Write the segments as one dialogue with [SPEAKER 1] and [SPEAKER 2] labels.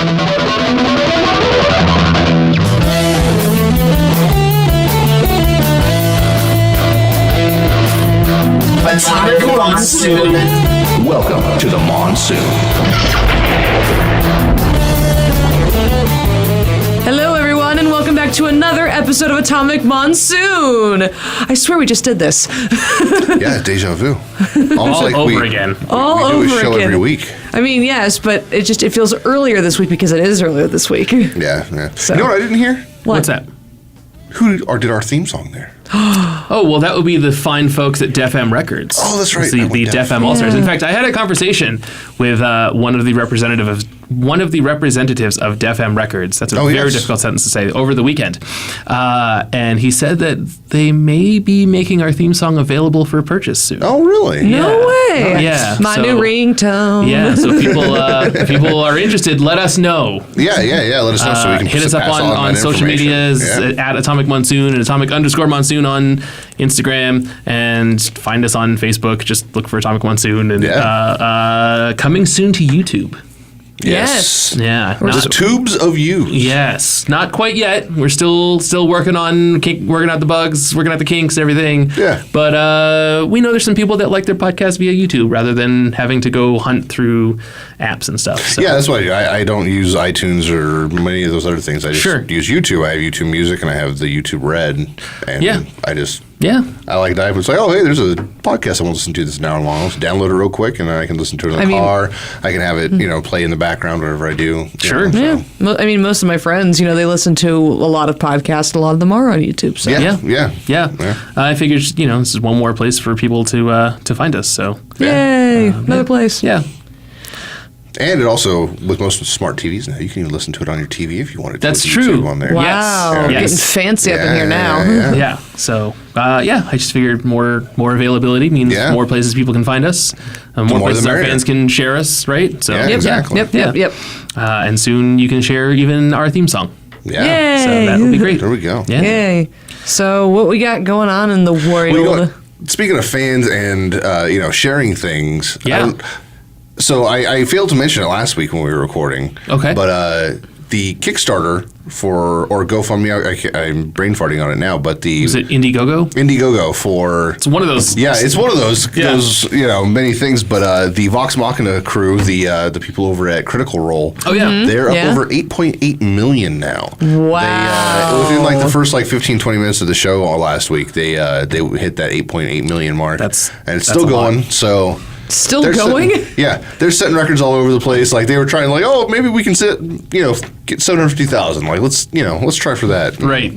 [SPEAKER 1] Atomic Monsoon.
[SPEAKER 2] Welcome to the Monsoon.
[SPEAKER 3] Hello, everyone, and welcome back to another episode of Atomic Monsoon. I swear we just did this.
[SPEAKER 4] Yeah, deja vu. Almost
[SPEAKER 5] All over again.
[SPEAKER 4] We do a show every week.
[SPEAKER 3] I mean, yes, but it feels earlier this week because it is earlier this week.
[SPEAKER 4] Yeah.
[SPEAKER 3] So.
[SPEAKER 4] You know what I didn't hear?
[SPEAKER 5] What's that?
[SPEAKER 4] Who did our theme song there?
[SPEAKER 5] Oh, well, that would be the fine folks at Def M Records.
[SPEAKER 4] Oh, that's right.
[SPEAKER 5] It's the Def M All-Stars. In fact, I had a conversation with one of the representatives of Def M Records. That's a very difficult sentence to say, over the weekend. And he said that they may be making our theme song available for purchase soon.
[SPEAKER 4] Oh, really?
[SPEAKER 3] No way.
[SPEAKER 5] Yeah.
[SPEAKER 3] My new ringtone.
[SPEAKER 5] Yeah, so if people are interested, let us know.
[SPEAKER 4] Yeah. Let us know so we can
[SPEAKER 5] hit us up on social medias at Atomic Monsoon and Atomic_Monsoon on Instagram, and find us on Facebook. Just look for Atomic Monsoon, and coming soon to YouTube.
[SPEAKER 4] Yes.
[SPEAKER 5] Yeah.
[SPEAKER 4] The tubes of you.
[SPEAKER 5] Yes. Not quite yet. We're still working on working out the bugs, working out the kinks, everything.
[SPEAKER 4] Yeah.
[SPEAKER 5] But we know there's some people that like their podcast via YouTube rather than having to go hunt through apps and stuff. So.
[SPEAKER 4] Yeah, that's why I don't use iTunes or many of those other things. I just use YouTube. I have YouTube Music and I have the YouTube Red. And I like that. It's like, oh, hey, there's a podcast I want to listen to this now and long. I'll just download it real quick, and then I can listen to it in the car. I can have it, play in the background wherever I do.
[SPEAKER 5] Sure.
[SPEAKER 3] Yeah. I mean, most of my friends, they listen to a lot of podcasts. A lot of them are on YouTube. So.
[SPEAKER 5] Yeah. I figured, this is one more place for people to find us. So.
[SPEAKER 3] Yay! Another place.
[SPEAKER 5] Yeah.
[SPEAKER 4] And it also, with most smart TVs now, you can even listen to it on your TV if you wanted to.
[SPEAKER 5] That's true.
[SPEAKER 4] On there.
[SPEAKER 3] Wow.
[SPEAKER 5] Yes.
[SPEAKER 3] Getting fancy up in here now.
[SPEAKER 5] Yeah. So, I just figured more availability means more places people can find us. More places our fans can share us, right? So,
[SPEAKER 4] exactly.
[SPEAKER 3] Yep.
[SPEAKER 5] And soon you can share even our theme song.
[SPEAKER 4] Yeah.
[SPEAKER 3] Yay.
[SPEAKER 5] So that'll be great.
[SPEAKER 4] There we go.
[SPEAKER 5] Yeah.
[SPEAKER 3] Yay. So what we got going on in the world?
[SPEAKER 4] Speaking of fans and, sharing things.
[SPEAKER 5] Yeah.
[SPEAKER 4] So I failed to mention it last week when we were recording.
[SPEAKER 5] Okay.
[SPEAKER 4] But the Kickstarter or GoFundMe, I'm brain farting on it now, but
[SPEAKER 5] Was it Indiegogo?
[SPEAKER 4] Indiegogo for...
[SPEAKER 5] It's one of those.
[SPEAKER 4] Yeah, it's one of those, many things. But the Vox Machina crew, the people over at Critical Role, they're up over 8.8 million now.
[SPEAKER 3] Wow.
[SPEAKER 4] Within like the first 15, 20 minutes of the show last week, they hit that 8.8 million mark. And it's still going, so...
[SPEAKER 3] Still going?
[SPEAKER 4] They're setting records all over the place. Like they were trying, maybe we can get 750,000. Let's try for that.
[SPEAKER 5] Right.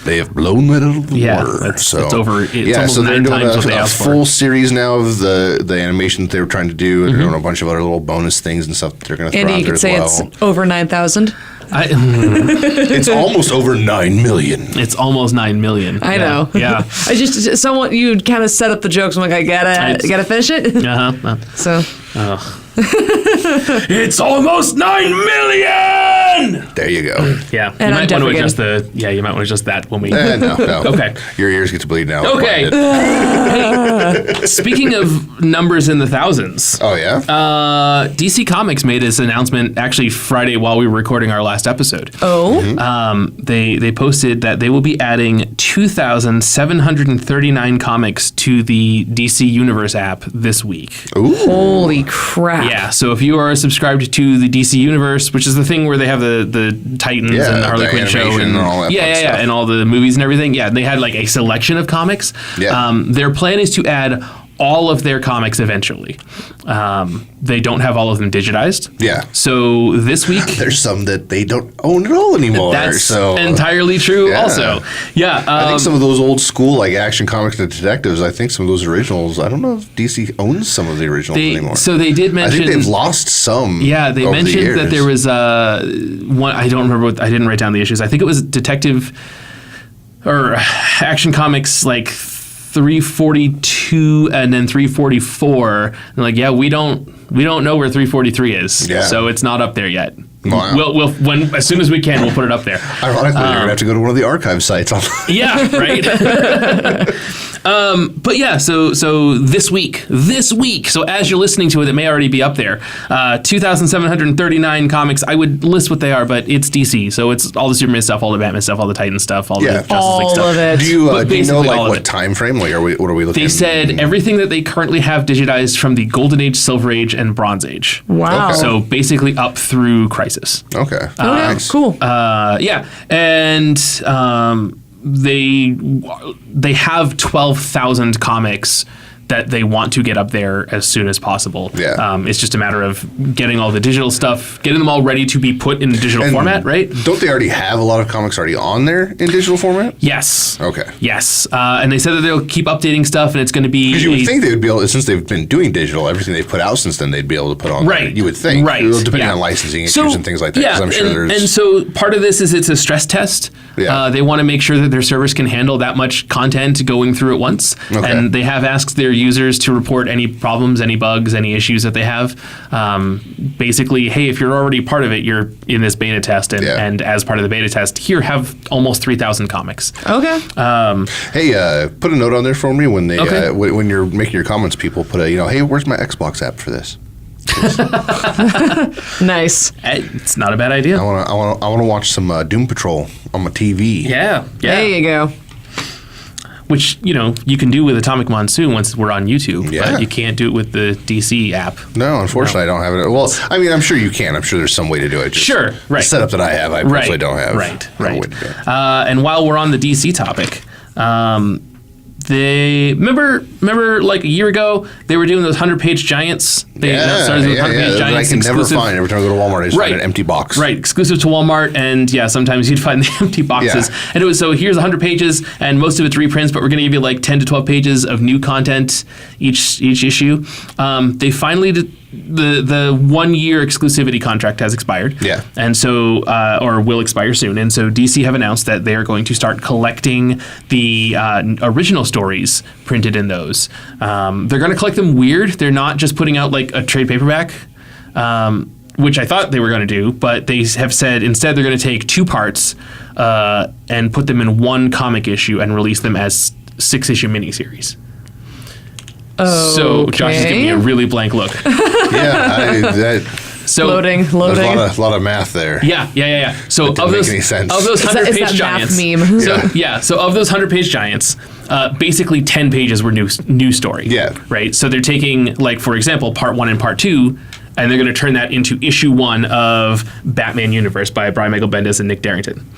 [SPEAKER 4] They have blown that out of the water.
[SPEAKER 5] It's over. It's almost
[SPEAKER 4] so they're
[SPEAKER 5] 9
[SPEAKER 4] doing
[SPEAKER 5] times what they
[SPEAKER 4] a
[SPEAKER 5] asked for.
[SPEAKER 4] full series now of the animation that they were trying to do. They're doing a bunch of other little bonus things and stuff that they're going to throw
[SPEAKER 3] Andy,
[SPEAKER 4] out
[SPEAKER 3] you
[SPEAKER 4] there
[SPEAKER 3] could
[SPEAKER 4] as
[SPEAKER 3] say
[SPEAKER 4] well.
[SPEAKER 3] it's over 9,000.
[SPEAKER 4] It's almost over 9 million.
[SPEAKER 5] It's almost 9 million.
[SPEAKER 3] I know.
[SPEAKER 5] Yeah.
[SPEAKER 3] You kind of set up the jokes. I'm like, I gotta finish it. So.
[SPEAKER 5] It's almost 9 million.
[SPEAKER 4] There you go.
[SPEAKER 5] Yeah.
[SPEAKER 3] And
[SPEAKER 5] you might want to adjust you might want to adjust that when we.
[SPEAKER 4] No.
[SPEAKER 5] Okay.
[SPEAKER 4] Your ears get to bleed now.
[SPEAKER 5] Okay. Speaking of numbers in the thousands.
[SPEAKER 4] Oh yeah.
[SPEAKER 5] DC Comics made this announcement actually Friday while we were recording our last episode.
[SPEAKER 3] Oh.
[SPEAKER 5] They posted that they will be adding 2,739 comics to the DC Universe app this week.
[SPEAKER 4] Ooh.
[SPEAKER 3] Holy crap.
[SPEAKER 5] Yeah, so if you are subscribed to the DC Universe, which is the thing where they have the Titans and the Harley Quinn show and
[SPEAKER 4] all that stuff.
[SPEAKER 5] and all the movies and everything. Yeah, they had a selection of comics.
[SPEAKER 4] Yeah.
[SPEAKER 5] Their plan is to add all of their comics eventually. They don't have all of them digitized.
[SPEAKER 4] Yeah.
[SPEAKER 5] So this week...
[SPEAKER 4] There's some that they don't own at all anymore.
[SPEAKER 5] That's entirely true also. Yeah.
[SPEAKER 4] I think some of those old school Action Comics and Detectives, I think some of those originals, I don't know if DC owns some of the originals anymore.
[SPEAKER 5] So they did mention...
[SPEAKER 4] I think they've lost some.
[SPEAKER 5] Yeah, they mentioned that there was one... I don't remember I didn't write down the issues. I think it was Detective or Action Comics 342 and then 344. And we don't know where 343 is.
[SPEAKER 4] Yeah.
[SPEAKER 5] So it's not up there yet.
[SPEAKER 4] Wow.
[SPEAKER 5] We'll as soon as we can, we'll put it up there.
[SPEAKER 4] Ironically, you're gonna have to go to one of the archive sites.
[SPEAKER 5] Yeah, right. But yeah, so this week, so as you're listening to it, it may already be up there. 2,739 comics. I would list what they are, but it's DC, so it's all the Superman stuff, all the Batman stuff, all the Titan stuff, all the Justice League stuff.
[SPEAKER 3] All of it.
[SPEAKER 4] Do you know like what time frame? Like, what are we looking?
[SPEAKER 5] They said everything that they currently have digitized from the Golden Age, Silver Age, and Bronze Age.
[SPEAKER 3] Wow.
[SPEAKER 4] Okay.
[SPEAKER 5] So basically up through Crisis.
[SPEAKER 4] Okay.
[SPEAKER 3] Nice. Cool.
[SPEAKER 5] Yeah, and they have 12,000 comics that they want to get up there as soon as possible.
[SPEAKER 4] Yeah.
[SPEAKER 5] It's just a matter of getting all the digital stuff, getting them all ready to be put in digital format, right?
[SPEAKER 4] Don't they already have a lot of comics already on there in digital format?
[SPEAKER 5] Yes.
[SPEAKER 4] Okay.
[SPEAKER 5] Yes. And they said that they'll keep updating stuff, and it's going to be...
[SPEAKER 4] Because you would think they would be able, since they've been doing digital, everything they've put out since then, they'd be able to put on there. You would think.
[SPEAKER 5] Right.
[SPEAKER 4] Depending on licensing issues and things like that.
[SPEAKER 5] Yeah,
[SPEAKER 4] I'm sure there's...
[SPEAKER 5] and so part of this is it's a stress test.
[SPEAKER 4] Yeah.
[SPEAKER 5] They want to make sure that their servers can handle that much content going through at once.
[SPEAKER 4] Okay.
[SPEAKER 5] And they have asked their users to report any problems, any bugs, any issues that they have. Basically, hey, if you're already part of it, you're in this beta test, and as part of the beta test, here, have almost 3,000 comics.
[SPEAKER 3] Okay.
[SPEAKER 4] Hey, put a note on there for me when they
[SPEAKER 5] Okay.
[SPEAKER 4] when you're making your comments. People put hey, where's my Xbox app for this?
[SPEAKER 3] Nice.
[SPEAKER 5] It's not a bad idea.
[SPEAKER 4] I want to watch some Doom Patrol on my TV.
[SPEAKER 5] Yeah.
[SPEAKER 3] There you go.
[SPEAKER 5] Which, you can do with Atomic Monsoon once we're on YouTube,
[SPEAKER 4] Yeah.
[SPEAKER 5] but you can't do it with the DC app.
[SPEAKER 4] No, unfortunately, I don't have it. Well, I mean, I'm sure you can. I'm sure there's some way to do it. Just
[SPEAKER 5] Sure, right.
[SPEAKER 4] The setup that I have, I personally don't have.
[SPEAKER 5] Right.
[SPEAKER 4] No way to do it.
[SPEAKER 5] And while we're on the DC topic, they remember like a year ago they were doing those 100-page giants. They started those 100-page giants.
[SPEAKER 4] I can never
[SPEAKER 5] exclusive.
[SPEAKER 4] find every time I go to Walmart. I just find an empty box.
[SPEAKER 5] Right, exclusive to Walmart, and sometimes you'd find the empty boxes.
[SPEAKER 4] Yeah.
[SPEAKER 5] And it was here's 100 pages, and most of it's reprints, but we're going to give you like 10 to 12 pages of new content each issue. They finally the 1 year exclusivity contract has expired.
[SPEAKER 4] Yeah.
[SPEAKER 5] And so, or will expire soon. And so DC have announced that they are going to start collecting the original stories printed in those. They're going to collect them weird. They're not just putting out like a trade paperback, which I thought they were going to do, but they have said instead they're going to take 2 parts and put them in 1 comic issue and release them as 6-issue miniseries. So Josh is giving me a really blank look. So
[SPEAKER 3] loading.
[SPEAKER 4] There's a lot of math there.
[SPEAKER 5] Yeah. So
[SPEAKER 4] of those
[SPEAKER 5] 100-page giants,
[SPEAKER 3] meme.
[SPEAKER 5] So of those 100-page giants, basically 10 pages were new story.
[SPEAKER 4] Yeah.
[SPEAKER 5] Right. So they're taking, like, for example, part 1 and part 2, and they're going to turn that into issue 1 of Batman Universe by Brian Michael Bendis and Nick Darrington.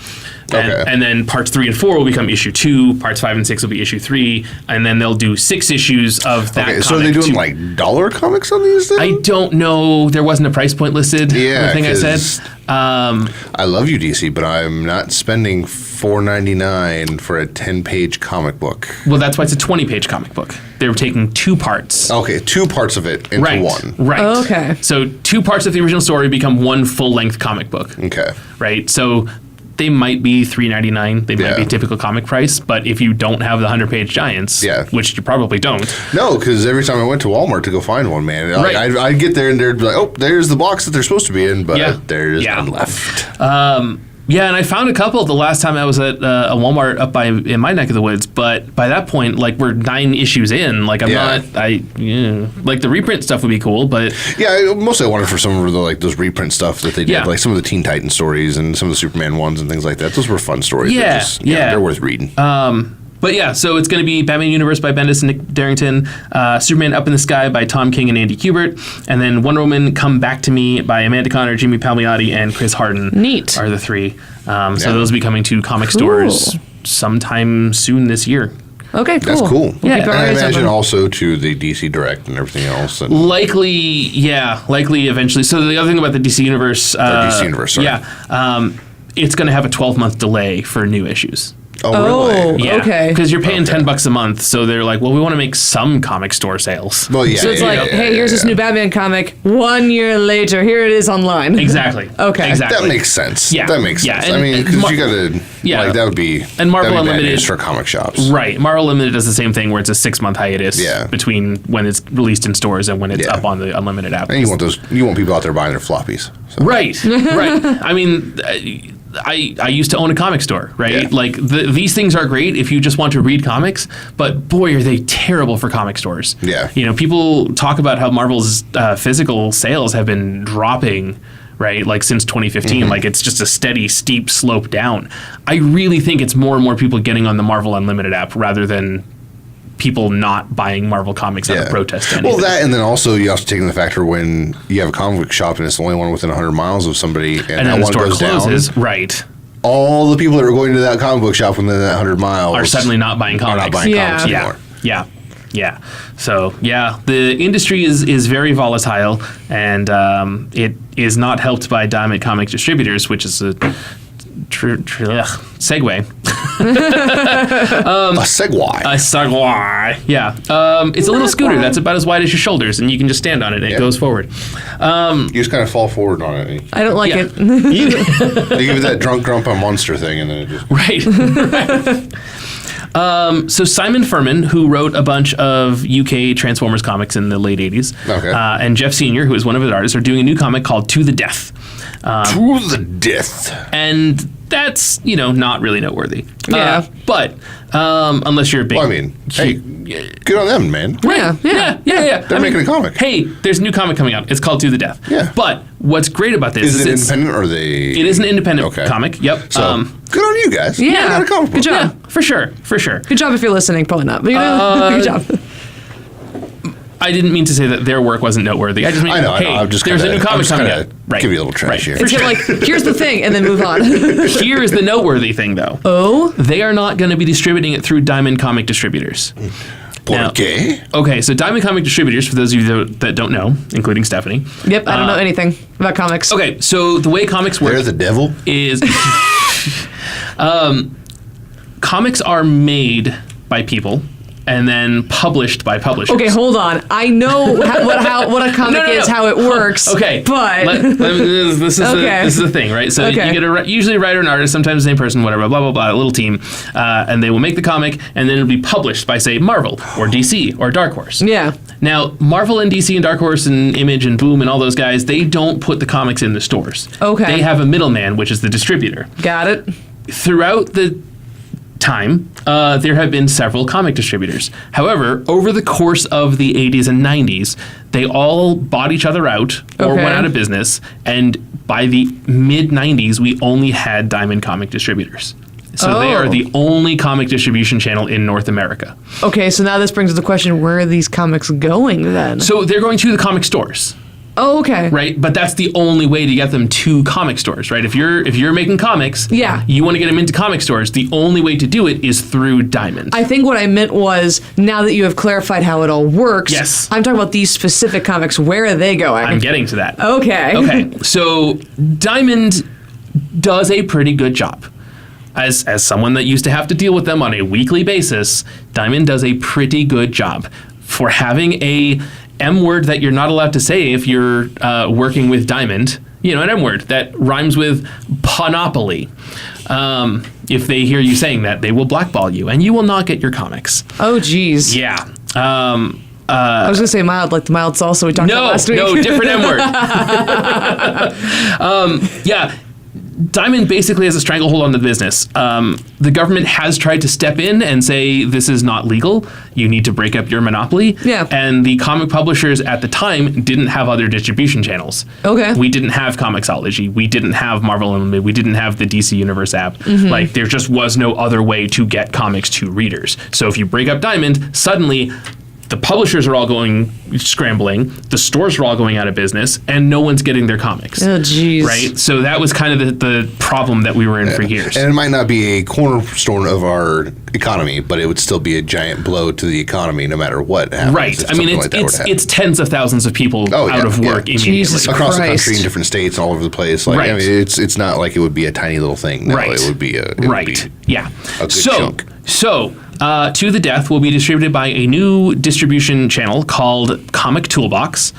[SPEAKER 5] And then parts 3 and 4 will become issue 2. Parts 5 and 6 will be issue 3, and then they'll do 6 issues of that. Okay,
[SPEAKER 4] so are they doing like dollar comics on these things?
[SPEAKER 5] I don't know. There wasn't a price point listed.
[SPEAKER 4] Yeah,
[SPEAKER 5] the thing I said.
[SPEAKER 4] I love you, DC, but I'm not spending $4.99 for a 10-page comic book.
[SPEAKER 5] Well, that's why it's a 20-page comic book. They're taking 2 parts.
[SPEAKER 4] Okay, 2 parts of it into one.
[SPEAKER 5] Right.
[SPEAKER 3] Oh, okay.
[SPEAKER 5] So 2 parts of the original story become 1 full-length comic book.
[SPEAKER 4] Okay.
[SPEAKER 5] Right. So they might be $3.99. They might be typical comic price, but if you don't have the 100-page giants, which you probably don't.
[SPEAKER 4] No, because every time I went to Walmart to go find one, man, I'd get there and they'd be like, oh, there's the box that they're supposed to be in, but there's none left.
[SPEAKER 5] Yeah, and I found a couple the last time I was at a Walmart up in my neck of the woods, but by that point, like, we're 9 issues in. Like, like, the reprint stuff would be cool, but...
[SPEAKER 4] Yeah, mostly I wanted for some of the, like, those reprint stuff that they did, like some of the Teen Titans stories and some of the Superman ones and things like that. Those were fun stories. They're worth reading.
[SPEAKER 5] But yeah, so it's going to be Batman Universe by Bendis and Nick Darrington, Superman Up in the Sky by Tom King and Andy Kubert, and then Wonder Woman Come Back to Me by Amanda Conner, Jimmy Palmiotti, and Chris Harden.
[SPEAKER 3] Neat.
[SPEAKER 5] Are the 3. So those will be coming to comic stores sometime soon this year.
[SPEAKER 3] Okay, cool.
[SPEAKER 4] That's cool.
[SPEAKER 3] Yeah,
[SPEAKER 4] and I imagine also to the DC Direct and everything else. And
[SPEAKER 5] likely eventually. So the other thing about the DC Universe...
[SPEAKER 4] DC Universe, sorry.
[SPEAKER 5] it's going to have a 12-month delay for new issues.
[SPEAKER 4] Oh, really?
[SPEAKER 5] Yeah.
[SPEAKER 3] Okay.
[SPEAKER 5] Because you're paying $10 a month, so they're like, well, we want to make some comic store sales.
[SPEAKER 4] Well, yeah.
[SPEAKER 3] So it's like, hey, here's this new Batman comic. 1 year later, here it is online.
[SPEAKER 5] Exactly.
[SPEAKER 3] Okay.
[SPEAKER 5] Exactly.
[SPEAKER 4] That makes sense.
[SPEAKER 5] Yeah.
[SPEAKER 4] That makes sense.
[SPEAKER 5] And,
[SPEAKER 4] I mean, because you got to, like, that would be,
[SPEAKER 5] and Marvel
[SPEAKER 4] that'd be bad
[SPEAKER 5] Unlimited
[SPEAKER 4] news for comic shops.
[SPEAKER 5] Right. Marvel Unlimited does the same thing where it's a 6-month hiatus between when it's released in stores and when it's up on the Unlimited app.
[SPEAKER 4] And you want people out there buying their floppies. So.
[SPEAKER 5] Right. Right. I mean, I used to own a comic store, right?
[SPEAKER 4] Yeah.
[SPEAKER 5] Like these things are great if you just want to read comics, but boy, are they terrible for comic stores.
[SPEAKER 4] Yeah.
[SPEAKER 5] You know, people talk about how Marvel's physical sales have been dropping, right? Like since 2015, like it's just a steady, steep slope down. I really think it's more and more people getting on the Marvel Unlimited app rather than people not buying Marvel comics out of protest to anything.
[SPEAKER 4] Well, that, and then also you have to take into factor when you have a comic book shop and it's the only one within 100 miles of somebody, and that
[SPEAKER 5] then the
[SPEAKER 4] one
[SPEAKER 5] store
[SPEAKER 4] goes
[SPEAKER 5] closes,
[SPEAKER 4] down.
[SPEAKER 5] right?
[SPEAKER 4] All the people that are going to that comic book shop within that 100 miles
[SPEAKER 5] Are suddenly not buying comics.
[SPEAKER 4] Are not buying comics anymore.
[SPEAKER 5] Yeah. So, the industry is very volatile, and it is not helped by Diamond Comic Distributors, which is a segue.
[SPEAKER 4] A Segway.
[SPEAKER 5] A Segway. Yeah. It's a little scooter that's about as wide as your shoulders, and you can just stand on it, and it goes forward.
[SPEAKER 4] You just kind of fall forward on it.
[SPEAKER 3] I don't like it.
[SPEAKER 4] They give you that drunk grandpa monster thing, and then it just...
[SPEAKER 5] Right. So Simon Furman, who wrote a bunch of UK Transformers comics in the late 80s, and Jeff Sr., who is one of his artists, are doing a new comic called To the Death.
[SPEAKER 4] To the Death.
[SPEAKER 5] And that's, not really noteworthy.
[SPEAKER 3] Yeah.
[SPEAKER 5] But unless you're a big...
[SPEAKER 4] Well, I mean, hey, good on them, man.
[SPEAKER 5] Right. Yeah.
[SPEAKER 4] They're making a comic.
[SPEAKER 5] Hey, there's a new comic coming out. It's called To the Death.
[SPEAKER 4] Yeah.
[SPEAKER 5] But what's great about this
[SPEAKER 4] is it independent or are they...
[SPEAKER 5] It is an independent comic. Yep.
[SPEAKER 4] So, good on you guys.
[SPEAKER 3] Yeah.
[SPEAKER 4] You got a comic book.
[SPEAKER 3] Good job.
[SPEAKER 5] Yeah, for sure.
[SPEAKER 3] Good job if you're listening. Probably not. But good job.
[SPEAKER 5] I didn't mean to say that their work wasn't noteworthy. I just mean,
[SPEAKER 4] I know. I'm just
[SPEAKER 5] there's a new comic coming out. Right.
[SPEAKER 4] Give you a little trash here.
[SPEAKER 3] It's like, here's the thing, and then move on.
[SPEAKER 5] Here is the noteworthy thing, though.
[SPEAKER 3] Oh?
[SPEAKER 5] They are not going to be distributing it through Diamond Comic Distributors.
[SPEAKER 4] Por qué?
[SPEAKER 5] Okay, so Diamond Comic Distributors, for those of you that don't know, including Stephanie.
[SPEAKER 3] Yep, I don't know anything about comics.
[SPEAKER 5] Okay, so the way comics work...
[SPEAKER 4] They're the devil?
[SPEAKER 5] ...is... comics are made by people and then published by publishers.
[SPEAKER 3] Okay, hold on. I know what a comic is, how it works.
[SPEAKER 5] Okay,
[SPEAKER 3] but
[SPEAKER 5] this is the thing, right? So you get usually a writer and artist, sometimes the same person, whatever, blah blah blah, a little team, and they will make the comic, and then it'll be published by, say, Marvel or DC or Dark Horse.
[SPEAKER 3] Yeah.
[SPEAKER 5] Now, Marvel and DC and Dark Horse and Image and Boom and all those guys, they don't put the comics in the stores.
[SPEAKER 3] Okay.
[SPEAKER 5] They have a middleman, which is the distributor.
[SPEAKER 3] Got it.
[SPEAKER 5] Throughout the time, there have been several comic distributors. However, over the course of the 80s and 90s, they all bought each other out or went out of business, and by the mid-90s, we only had Diamond Comic Distributors. So they are the only comic distribution channel in North America.
[SPEAKER 3] Okay, so now this brings us the question, where are these comics going then?
[SPEAKER 5] So they're going to the comic stores.
[SPEAKER 3] Oh, okay.
[SPEAKER 5] Right, but that's the only way to get them to comic stores, right? If you're making comics, you want to get them into comic stores. The only way to do it is through Diamond.
[SPEAKER 3] I think what I meant was, now that you have clarified how it all works,
[SPEAKER 5] yes,
[SPEAKER 3] I'm talking about these specific comics. Where are they going?
[SPEAKER 5] I'm getting to that.
[SPEAKER 3] Okay.
[SPEAKER 5] So Diamond does a pretty good job. As someone that used to have to deal with them on a weekly basis, Diamond does a pretty good job for having a M word that you're not allowed to say if you're working with Diamond. An M word that rhymes with Panopoly. If they hear you saying that, they will blackball you, and you will not get your comics.
[SPEAKER 3] Oh, geez.
[SPEAKER 5] Yeah.
[SPEAKER 3] I was going to say mild, like the mild salsa we talked about last week.
[SPEAKER 5] No, different M word. Yeah. Diamond basically has a stranglehold on the business. The government has tried to step in and say, this is not legal. You need to break up your monopoly.
[SPEAKER 3] Yeah.
[SPEAKER 5] And the comic publishers at the time didn't have other distribution channels.
[SPEAKER 3] Okay.
[SPEAKER 5] We didn't have Comixology. We didn't have Marvel Unlimited. We didn't have the DC Universe app.
[SPEAKER 3] Mm-hmm.
[SPEAKER 5] Like, there just was no other way to get comics to readers. So if you break up Diamond, suddenly the publishers are all scrambling, the stores are all going out of business, and no one's getting their comics.
[SPEAKER 3] Oh, jeez.
[SPEAKER 5] Right? So that was kind of the problem that we were in for years.
[SPEAKER 4] And it might not be a cornerstone of our economy, but it would still be a giant blow to the economy no matter what happens.
[SPEAKER 5] Right. I mean, it's tens of thousands of people out of work immediately.
[SPEAKER 3] Jesus
[SPEAKER 4] across
[SPEAKER 3] Christ.
[SPEAKER 4] the country in different states, all over the place. Like,
[SPEAKER 5] Right.
[SPEAKER 4] I mean, it's not like it would be a tiny little thing. No,
[SPEAKER 5] Right.
[SPEAKER 4] it would be a
[SPEAKER 5] Yeah.
[SPEAKER 4] good chunk.
[SPEAKER 5] So, To the Death will be distributed by a new distribution channel called Comic Toolbox.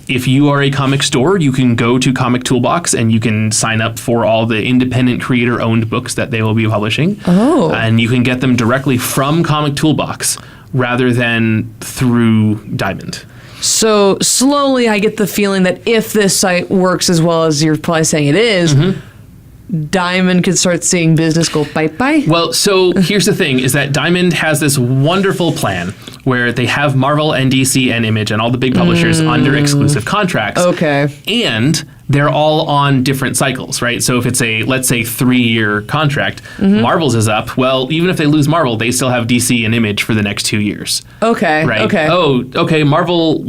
[SPEAKER 5] If you are a comic store, you can go to Comic Toolbox and you can sign up for all the independent creator-owned books that they will be publishing.
[SPEAKER 3] Oh.
[SPEAKER 5] And you can get them directly from Comic Toolbox rather than through Diamond.
[SPEAKER 3] So slowly I get the feeling that if this site works as well as you're probably saying it is, Diamond could start seeing business go bye-bye.
[SPEAKER 5] Well, so here's the thing, is that Diamond has this wonderful plan where they have Marvel and DC and Image and all the big publishers under exclusive contracts.
[SPEAKER 3] Okay.
[SPEAKER 5] And they're all on different cycles, right? So if it's let's say 3-year contract, Marvel's is up. Well, even if they lose Marvel, they still have DC and Image for the next 2 years.
[SPEAKER 3] Okay.
[SPEAKER 5] Right.
[SPEAKER 3] Okay.
[SPEAKER 5] Oh, okay. Marvel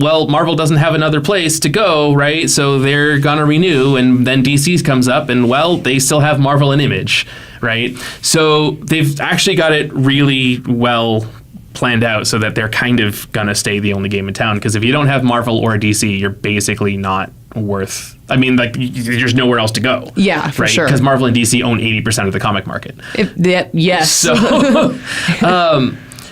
[SPEAKER 5] doesn't have another place to go, right? So they're gonna renew, and then DC's comes up, and well, they still have Marvel and Image, right? So they've actually got it really well planned out so that they're kind of gonna stay the only game in town. Because if you don't have Marvel or DC, you're basically not worth. I mean, like, there's nowhere else to go.
[SPEAKER 3] Yeah, for sure.
[SPEAKER 5] Because Marvel and DC own 80% of the comic market.
[SPEAKER 3] Yes.
[SPEAKER 5] So,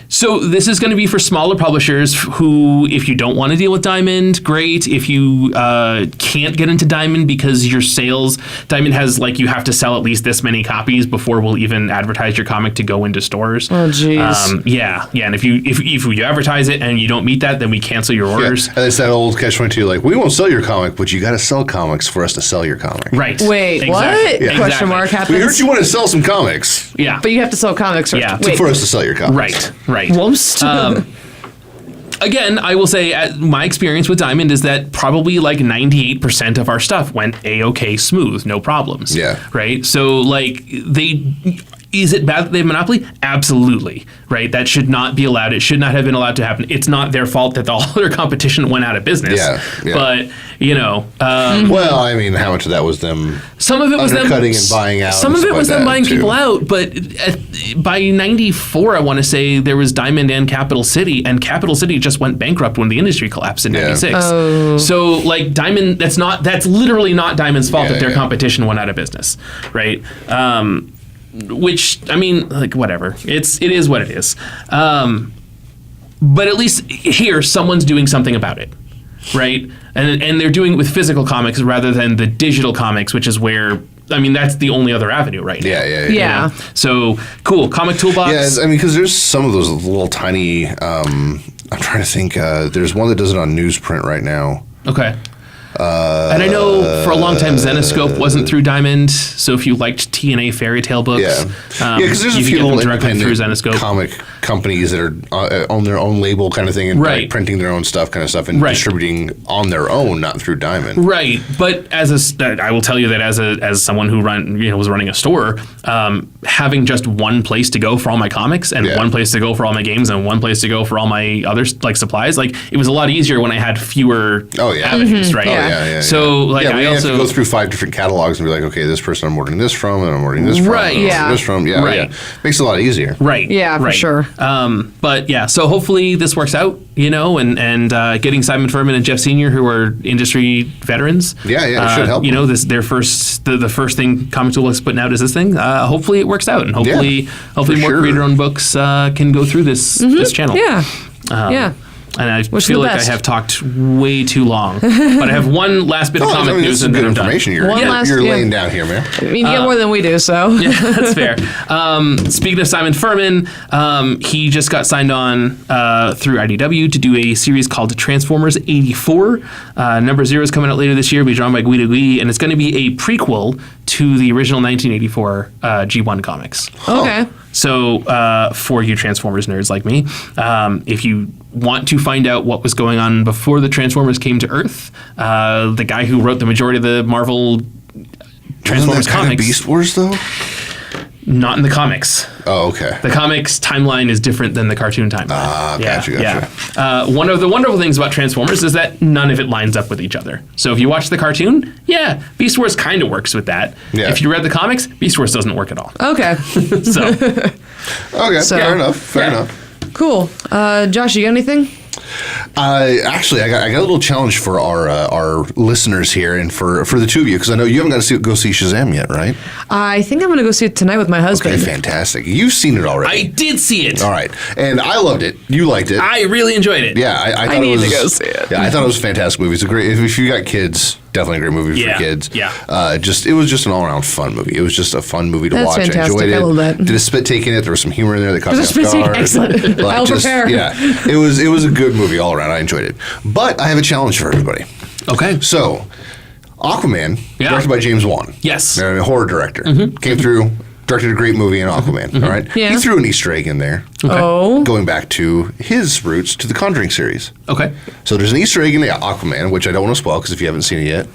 [SPEAKER 5] so this is going to be for smaller publishers who, if you don't want to deal with Diamond, great. If you can't get into Diamond because your sales, Diamond has, like, you have to sell at least this many copies before we'll even advertise your comic to go into stores.
[SPEAKER 3] Oh, jeez.
[SPEAKER 5] Yeah. And if you advertise it and you don't meet that, then we cancel your orders.
[SPEAKER 4] And it's that old catch-22, like, we won't sell your comic, but you got to sell comics for us to sell your comic.
[SPEAKER 5] Right.
[SPEAKER 3] Wait,
[SPEAKER 5] exactly.
[SPEAKER 3] what?
[SPEAKER 5] Yeah.
[SPEAKER 3] Question mark happens.
[SPEAKER 4] We heard you want to sell some comics.
[SPEAKER 5] Yeah.
[SPEAKER 3] But you have to sell comics first.
[SPEAKER 5] Yeah.
[SPEAKER 3] Wait.
[SPEAKER 4] For us to sell your comics.
[SPEAKER 5] Right.
[SPEAKER 3] Whoops.
[SPEAKER 5] Again, I will say my experience with Diamond is that probably like 98% of our stuff went A-OK smooth, no problems.
[SPEAKER 4] Yeah.
[SPEAKER 5] Right? So, like, is it bad that they have monopoly? Absolutely. Right? That should not be allowed. It should not have been allowed to happen. It's not their fault that all their competition went out of business.
[SPEAKER 4] Yeah.
[SPEAKER 5] But, you know.
[SPEAKER 4] Well, I mean, how much of that was them
[SPEAKER 5] Some of it was them
[SPEAKER 4] undercutting and buying out?
[SPEAKER 5] Some
[SPEAKER 4] and
[SPEAKER 5] of it
[SPEAKER 4] stuff
[SPEAKER 5] was
[SPEAKER 4] like
[SPEAKER 5] them
[SPEAKER 4] that,
[SPEAKER 5] buying
[SPEAKER 4] too.
[SPEAKER 5] people out, but by '94, I want to say there was Diamond and Capital City, and Capital City just went bankrupt when the industry collapsed in '96.
[SPEAKER 3] Oh.
[SPEAKER 5] So, like, Diamond, that's literally not Diamond's fault that their competition went out of business, right? Which, I mean, like, whatever. It is what it is. But at least here, someone's doing something about it. Right? And they're doing it with physical comics rather than the digital comics, which is where, I mean, that's the only other avenue right now.
[SPEAKER 3] Yeah.
[SPEAKER 5] You know? So, cool. Comic Toolbox.
[SPEAKER 4] Yeah, I mean, because there's some of those little tiny, I'm trying to think, there's one that does it on newsprint right now.
[SPEAKER 5] Okay. And I know for a long time Zenoscope wasn't through Diamond, so if you liked TNA fairy tale books,
[SPEAKER 4] because there's a few
[SPEAKER 5] get them
[SPEAKER 4] little
[SPEAKER 5] directly through
[SPEAKER 4] independent
[SPEAKER 5] Zenoscope.
[SPEAKER 4] comic companies that are on their own label kind of thing and like, printing their own stuff kind of stuff and distributing on their own, not through Diamond.
[SPEAKER 5] Right, but I will tell you that as someone who was running a store, having just one place to go for all my comics and one place to go for all my games and one place to go for all my other like supplies, like it was a lot easier when I had fewer avenues, right?
[SPEAKER 4] Yeah.
[SPEAKER 5] So like I
[SPEAKER 4] have
[SPEAKER 5] also
[SPEAKER 4] to go through 5 different catalogs and be like, okay, this person I'm ordering this from, and I'm ordering this from,
[SPEAKER 5] Right.
[SPEAKER 4] and I'm ordering this from. Yeah. Makes it a lot easier.
[SPEAKER 5] Right.
[SPEAKER 3] Yeah, for sure.
[SPEAKER 5] But yeah, so hopefully this works out, and getting Simon Furman and Jeff Senior, who are industry veterans.
[SPEAKER 4] Yeah, it should help.
[SPEAKER 5] Their first the first thing Comic Toolbox is putting out is this thing. Hopefully it works out, and hopefully more creator-owned books can go through this channel.
[SPEAKER 3] Yeah.
[SPEAKER 5] And I feel like I have talked way too long, but I have one last bit of comic news, and then I'm done.
[SPEAKER 4] Information you're laying down here, man.
[SPEAKER 3] I mean, you get more than we do, so.
[SPEAKER 5] Yeah, that's fair. Speaking of Simon Furman, he just got signed on through IDW to do a series called Transformers 84. Number 0 is coming out later this year. It'll be drawn by Guido Gui, and it's going to be a prequel to the original 1984 G1 comics.
[SPEAKER 3] Okay.
[SPEAKER 5] So for you Transformers nerds like me, if you want to find out what was going on before the Transformers came to Earth, the guy who wrote the majority of the Marvel Transformers
[SPEAKER 4] Wasn't that kind
[SPEAKER 5] comics.
[SPEAKER 4] of Beast Wars, though?
[SPEAKER 5] Not in the comics.
[SPEAKER 4] Oh, okay.
[SPEAKER 5] The comics timeline is different than the cartoon timeline.
[SPEAKER 4] Gotcha.
[SPEAKER 5] Yeah. One of the wonderful things about Transformers is that none of it lines up with each other. So if you watch the cartoon, Beast Wars kind of works with that. Yeah. If you read the comics, Beast Wars doesn't work at all.
[SPEAKER 3] Okay.
[SPEAKER 4] Fair enough.
[SPEAKER 3] Cool. Josh, you got anything?
[SPEAKER 4] Actually, I got a little challenge for our listeners here, and for the two of you, because I know you haven't got to go see Shazam yet, right?
[SPEAKER 3] I think I'm going to go see it tonight with my husband.
[SPEAKER 4] Okay, fantastic. You've seen it already.
[SPEAKER 5] I did see it.
[SPEAKER 4] All right, and I loved it. You liked it.
[SPEAKER 5] I really enjoyed it.
[SPEAKER 4] Yeah, I thought
[SPEAKER 3] I need
[SPEAKER 4] it was.
[SPEAKER 3] to go see it.
[SPEAKER 4] Yeah, I thought it was a fantastic movie. It's a great. If you got kids, definitely a great movie for kids.
[SPEAKER 5] Yeah.
[SPEAKER 4] It was just an all around fun movie. It was just a fun movie to watch.
[SPEAKER 3] Fantastic.
[SPEAKER 4] I enjoyed it.
[SPEAKER 3] I love that.
[SPEAKER 4] Did a spit take in it. There was some humor in there that caught me off guard.
[SPEAKER 3] Excellent. I'll prepare.
[SPEAKER 4] Yeah, it was a good movie all around. I enjoyed it. But I have a challenge for everybody.
[SPEAKER 5] Okay.
[SPEAKER 4] So, Aquaman, directed by James Wan.
[SPEAKER 5] Yes.
[SPEAKER 4] A horror director. Came through, directed a great movie in Aquaman. All right.
[SPEAKER 3] Yeah.
[SPEAKER 4] He threw an Easter egg in there.
[SPEAKER 5] Okay.
[SPEAKER 3] Oh.
[SPEAKER 4] Going back to his roots to the Conjuring series.
[SPEAKER 5] Okay.
[SPEAKER 4] So there's an Easter egg in the Aquaman, which I don't want to spoil because if you haven't seen it yet,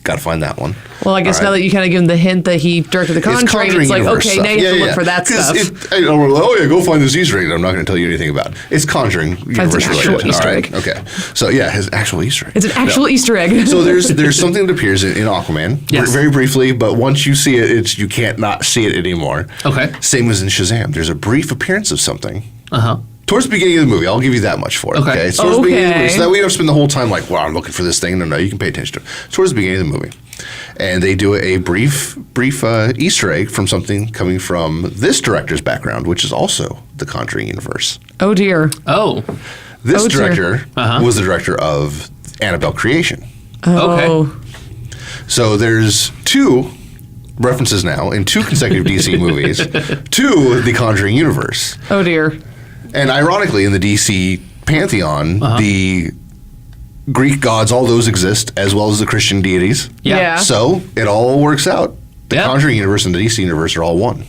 [SPEAKER 4] got to find that one.
[SPEAKER 3] Well, I guess now that you kind of give him the hint that he directed the Conjuring, it's like,
[SPEAKER 4] universe
[SPEAKER 3] okay,
[SPEAKER 4] stuff.
[SPEAKER 3] now you have to look for that stuff.
[SPEAKER 4] I don't know, go find this Easter egg that I'm not going to tell you anything about. It's Conjuring universe
[SPEAKER 3] an actual
[SPEAKER 4] related.
[SPEAKER 3] Easter
[SPEAKER 4] All right.
[SPEAKER 3] egg.
[SPEAKER 4] Okay. So yeah, his actual Easter egg.
[SPEAKER 3] It's an actual Easter egg.
[SPEAKER 4] So there's something that appears in Aquaman,
[SPEAKER 5] Yes.
[SPEAKER 4] very briefly, but once you see it, you can't not see it anymore.
[SPEAKER 5] Okay.
[SPEAKER 4] Same as in Shazam. There's a brief appearance of something.
[SPEAKER 5] Uh-huh.
[SPEAKER 4] Towards the beginning of the movie, I'll give you that much for it.
[SPEAKER 5] Okay.
[SPEAKER 4] It's towards the beginning of the movie, so
[SPEAKER 3] Okay.
[SPEAKER 4] that way you don't spend the whole time like, wow, I'm looking for this thing. No, you can pay attention to it. It's towards the beginning of the movie. And they do a brief Easter egg from something coming from this director's background, which is also the Conjuring universe.
[SPEAKER 3] Oh, dear.
[SPEAKER 5] Oh.
[SPEAKER 4] This
[SPEAKER 3] Oh, dear.
[SPEAKER 4] director was the director of Annabelle Creation.
[SPEAKER 3] Oh.
[SPEAKER 5] Okay.
[SPEAKER 4] So there's two references now in two consecutive DC movies to the Conjuring universe.
[SPEAKER 3] Oh, dear.
[SPEAKER 4] And ironically, in the DC pantheon, the Greek gods, all those exist, as well as the Christian deities.
[SPEAKER 3] Yeah.
[SPEAKER 4] So it all works out. The
[SPEAKER 5] Yeah.
[SPEAKER 4] Conjuring universe and the DC universe are all one.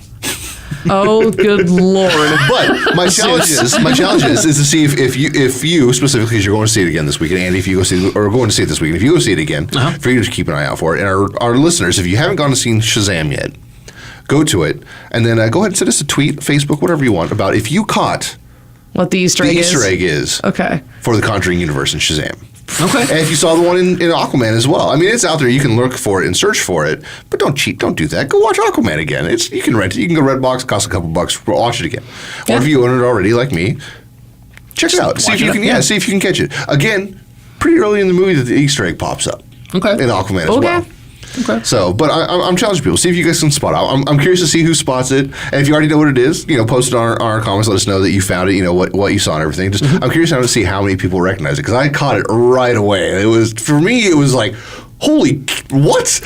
[SPEAKER 3] Oh, good Lord.
[SPEAKER 4] But my challenge is to see if you specifically, because you're going to see it again this weekend, Andy, if you go see or going to see it this weekend, if you go see it again, for you to keep an eye out for it. And our listeners, if you haven't gone to see Shazam yet, go to it and then go ahead and send us a tweet, Facebook, whatever you want about if you caught
[SPEAKER 3] What the Easter
[SPEAKER 4] the
[SPEAKER 3] egg
[SPEAKER 4] Easter
[SPEAKER 3] is?
[SPEAKER 4] egg is
[SPEAKER 3] Okay.
[SPEAKER 4] for the Conjuring universe in Shazam.
[SPEAKER 5] Okay.
[SPEAKER 4] And if you saw the one in Aquaman as well. I mean, it's out there. You can look for it and search for it, but don't cheat. Don't do that. Go watch Aquaman again. You can rent it. You can go Redbox, costs a couple bucks. Watch it again. Or if you own it already, like me, check it out. See if you can. See if you can catch it. Again, pretty early in the movie that the Easter egg pops up.
[SPEAKER 5] Okay.
[SPEAKER 4] In Aquaman as well.
[SPEAKER 5] Okay.
[SPEAKER 4] So, but I'm challenging people. See if you guys can spot out. I'm curious to see who spots it. And if you already know what it is, post it on our comments. Let us know that you found it. What you saw and everything. Just I'm curious now to see how many people recognize it because I caught it right away. It was for me. It was like, holy what?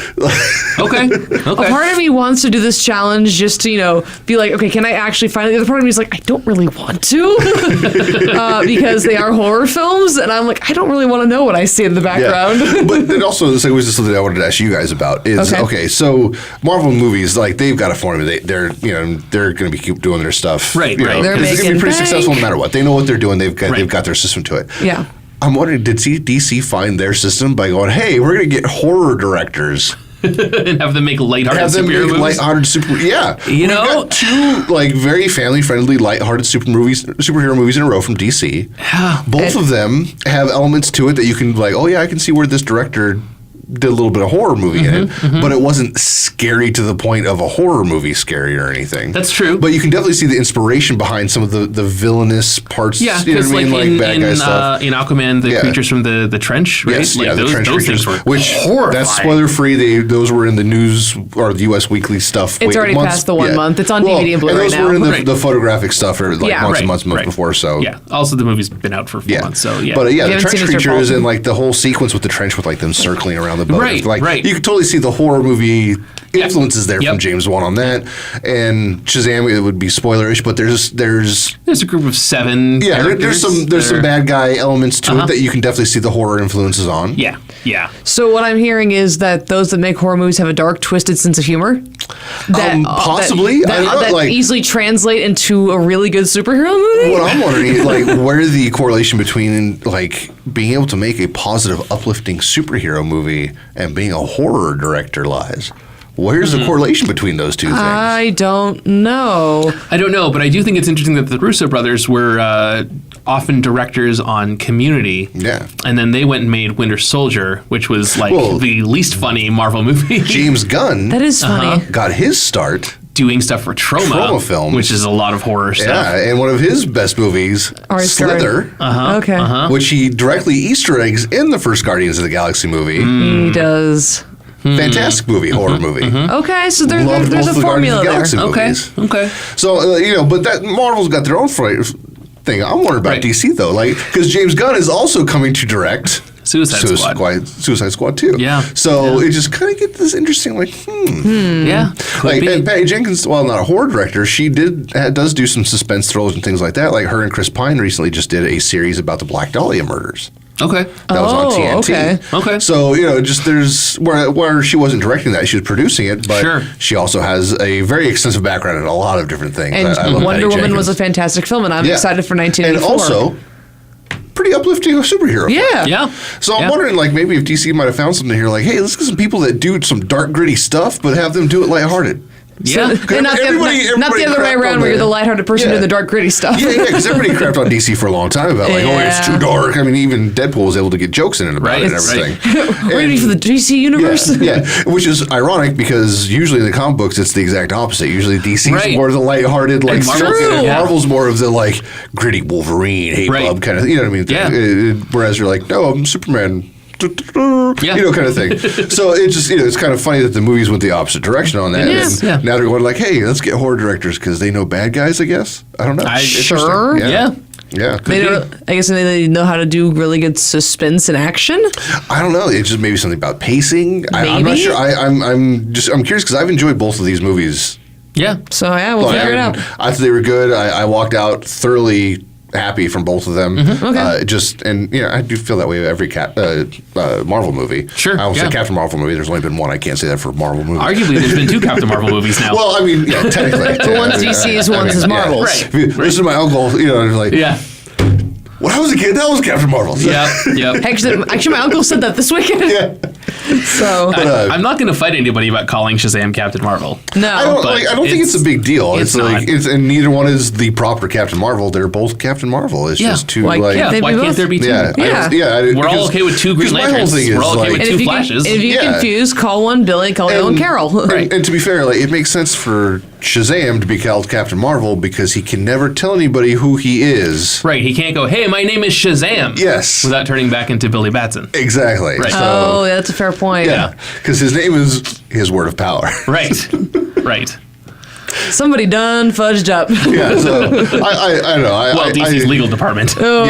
[SPEAKER 5] Okay.
[SPEAKER 3] A part of me wants to do this challenge just to, be like, okay, can I actually find it? The other part of me is like, I don't really want to because they are horror films. And I'm like, I don't really want to know what I see in the background.
[SPEAKER 4] Yeah. But then also, this was just something I wanted to ask you guys about is, okay, so Marvel movies, like they've got a formula. They're going to keep doing their stuff.
[SPEAKER 5] Right.
[SPEAKER 3] They're
[SPEAKER 4] They're going to
[SPEAKER 3] making
[SPEAKER 4] be pretty
[SPEAKER 3] bank.
[SPEAKER 4] successful no matter what. They know what they're doing. They've got their system to it.
[SPEAKER 3] Yeah.
[SPEAKER 4] I'm wondering, did DC find their system by going, hey, we're going to get horror directors
[SPEAKER 5] and have them make lighthearted superhero movies?
[SPEAKER 4] Lighthearted yeah.
[SPEAKER 5] We've
[SPEAKER 4] got two very family-friendly, lighthearted superhero movies in a row from DC.
[SPEAKER 5] Yeah.
[SPEAKER 4] Both of them have elements to it that you can I can see where this director did a little bit of horror movie in it, but it wasn't scary to the point of a horror movie scary or anything.
[SPEAKER 5] That's true.
[SPEAKER 4] But you can definitely see the inspiration behind some of the villainous parts.
[SPEAKER 5] Yeah,
[SPEAKER 4] you know
[SPEAKER 5] because
[SPEAKER 4] what I mean? Bad guy stuff.
[SPEAKER 5] In Aquaman, the creatures from the trench, right?
[SPEAKER 4] Yes,
[SPEAKER 5] the
[SPEAKER 4] trench
[SPEAKER 5] those
[SPEAKER 4] creatures,
[SPEAKER 5] things were
[SPEAKER 4] which
[SPEAKER 5] horrifying.
[SPEAKER 4] that's spoiler free. Those were in the news or the U.S. Weekly stuff.
[SPEAKER 3] It's already past the 1 month. It's on DVD and Blu-ray
[SPEAKER 4] those
[SPEAKER 3] now.
[SPEAKER 4] were in the photographic stuff or months before. So
[SPEAKER 5] yeah. Also, the movie's been out for 4 months. So yeah.
[SPEAKER 4] But
[SPEAKER 3] If you
[SPEAKER 4] the
[SPEAKER 3] haven't
[SPEAKER 4] trench
[SPEAKER 3] seen Mr.
[SPEAKER 4] creatures
[SPEAKER 3] Paulson.
[SPEAKER 4] and the whole sequence with the trench with them circling around the boat.
[SPEAKER 5] Right.
[SPEAKER 4] You could totally see the horror movie influences there from James Wan on that. And Shazam, it would be spoilerish, but there's
[SPEAKER 5] a group of 7
[SPEAKER 4] there's some bad guy elements to it that you can definitely see the horror influences on.
[SPEAKER 5] Yeah.
[SPEAKER 3] So what I'm hearing is that those that make horror movies have a dark, twisted sense of humor.
[SPEAKER 4] Possibly.
[SPEAKER 3] That,
[SPEAKER 4] I don't know,
[SPEAKER 3] that easily translate into a really good superhero movie.
[SPEAKER 4] What I'm wondering is where the correlation between being able to make a positive, uplifting superhero movie and being a horror director lies. Where's the correlation between those two things?
[SPEAKER 3] I don't know.
[SPEAKER 5] I don't know, but I do think it's interesting that the Russo brothers were often directors on Community.
[SPEAKER 4] Yeah.
[SPEAKER 5] And then they went and made Winter Soldier, which was like the least funny Marvel movie.
[SPEAKER 4] James Gunn
[SPEAKER 3] That is funny.
[SPEAKER 4] got his start
[SPEAKER 5] doing stuff for Troma
[SPEAKER 4] Films,
[SPEAKER 5] which is a lot of horror stuff.
[SPEAKER 4] Yeah, and one of his best movies, Slither,
[SPEAKER 3] Okay.
[SPEAKER 4] which he directly Easter eggs in the first Guardians of the Galaxy movie.
[SPEAKER 3] He does.
[SPEAKER 4] Fantastic movie, horror movie.
[SPEAKER 3] Okay, so there's
[SPEAKER 4] Loved
[SPEAKER 3] a
[SPEAKER 4] both the
[SPEAKER 3] formula
[SPEAKER 4] Guardians
[SPEAKER 3] there.
[SPEAKER 4] of the Galaxy movies.
[SPEAKER 5] Okay.
[SPEAKER 4] So but that Marvel's got their own thing. I'm wondering about DC though, because James Gunn is also coming to direct
[SPEAKER 5] Suicide
[SPEAKER 4] Squad 2.
[SPEAKER 5] Yeah.
[SPEAKER 4] So it just kind of gets this interesting,
[SPEAKER 5] Yeah.
[SPEAKER 4] And Patty Jenkins, while not a horror director, she does do some suspense thrillers and things like that. Like her and Chris Pine recently just did a series about the Black Dahlia murders.
[SPEAKER 5] Okay.
[SPEAKER 4] That was on TNT.
[SPEAKER 5] Okay.
[SPEAKER 4] So, just there's where she wasn't directing that, she was producing it, but she also has a very extensive background in a lot of different things.
[SPEAKER 3] And
[SPEAKER 4] I love
[SPEAKER 3] Wonder
[SPEAKER 4] Patty
[SPEAKER 3] Woman
[SPEAKER 4] Jenkins.
[SPEAKER 3] was a fantastic film, and I'm excited for 1984.
[SPEAKER 4] And also, pretty uplifting superhero film.
[SPEAKER 5] Yeah.
[SPEAKER 4] So I'm wondering, maybe if DC might have found something here, hey, let's get some people that do some dark, gritty stuff, but have them do it lighthearted.
[SPEAKER 5] Yeah.
[SPEAKER 3] So, not the other way around where you're the lighthearted person doing the dark, gritty stuff.
[SPEAKER 4] Yeah, because everybody crapped on DC for a long time about it's too dark. I mean, even Deadpool was able to get jokes in it about it and everything.
[SPEAKER 3] Ready for the DC universe?
[SPEAKER 4] Yeah, which is ironic because usually in the comic books it's the exact opposite. Usually DC's more of the lighthearted, Marvel's more of the gritty Wolverine, hey bub kind of, you know what I mean?
[SPEAKER 5] Yeah.
[SPEAKER 4] Whereas you're no, I'm Superman. Kind of thing. So it's just it's kind of funny that the movies went the opposite direction on that. And now they're going hey, let's get horror directors because they know bad guys. I guess I don't know.
[SPEAKER 3] Sure.
[SPEAKER 4] Yeah.
[SPEAKER 3] I guess they know how to do really good suspense and action.
[SPEAKER 4] I don't know. It's just maybe something about pacing. I'm not sure. I'm curious because I've enjoyed both of these movies.
[SPEAKER 5] Yeah.
[SPEAKER 3] So we'll figure it out.
[SPEAKER 4] I thought they were good. I walked out thoroughly happy from both of them.
[SPEAKER 3] Okay.
[SPEAKER 4] I do feel that way with every Marvel movie.
[SPEAKER 5] Sure.
[SPEAKER 4] I will say Captain Marvel movie. There's only been one. I can't say that for Marvel movies.
[SPEAKER 5] Arguably, there's been 2 Captain Marvel movies now.
[SPEAKER 4] Well, I mean, technically.
[SPEAKER 3] But one's DC's, one's is Marvel's.
[SPEAKER 5] Right.
[SPEAKER 4] If you listen to my uncle, when I was a kid, that was Captain Marvel.
[SPEAKER 5] Yep.
[SPEAKER 3] Actually, my uncle said that this weekend.
[SPEAKER 4] Yeah.
[SPEAKER 3] So
[SPEAKER 5] I'm not going to fight anybody about calling Shazam Captain Marvel.
[SPEAKER 3] No,
[SPEAKER 4] I don't think it's a big deal.
[SPEAKER 5] It's not.
[SPEAKER 4] And neither one is the proper Captain Marvel. They're both Captain Marvel. It's just two
[SPEAKER 5] why can't there be 2? We're all okay with 2 Green Lanterns. We're all okay with 2 Flashes.
[SPEAKER 3] If you get confused, call one Billy, call the one Carol.
[SPEAKER 4] Right. And to be fair, it makes sense for Shazam to be called Captain Marvel because he can never tell anybody who he is.
[SPEAKER 5] Right. He can't go, hey, my name is Shazam.
[SPEAKER 4] Yes.
[SPEAKER 5] Without turning back into Billy Batson.
[SPEAKER 4] Exactly.
[SPEAKER 5] Right.
[SPEAKER 3] So, that's a fair point.
[SPEAKER 4] Yeah. Because his name is his word of power.
[SPEAKER 5] Right.
[SPEAKER 3] Somebody done fudged up.
[SPEAKER 4] Yeah. So I don't know.
[SPEAKER 5] DC's legal department.
[SPEAKER 4] So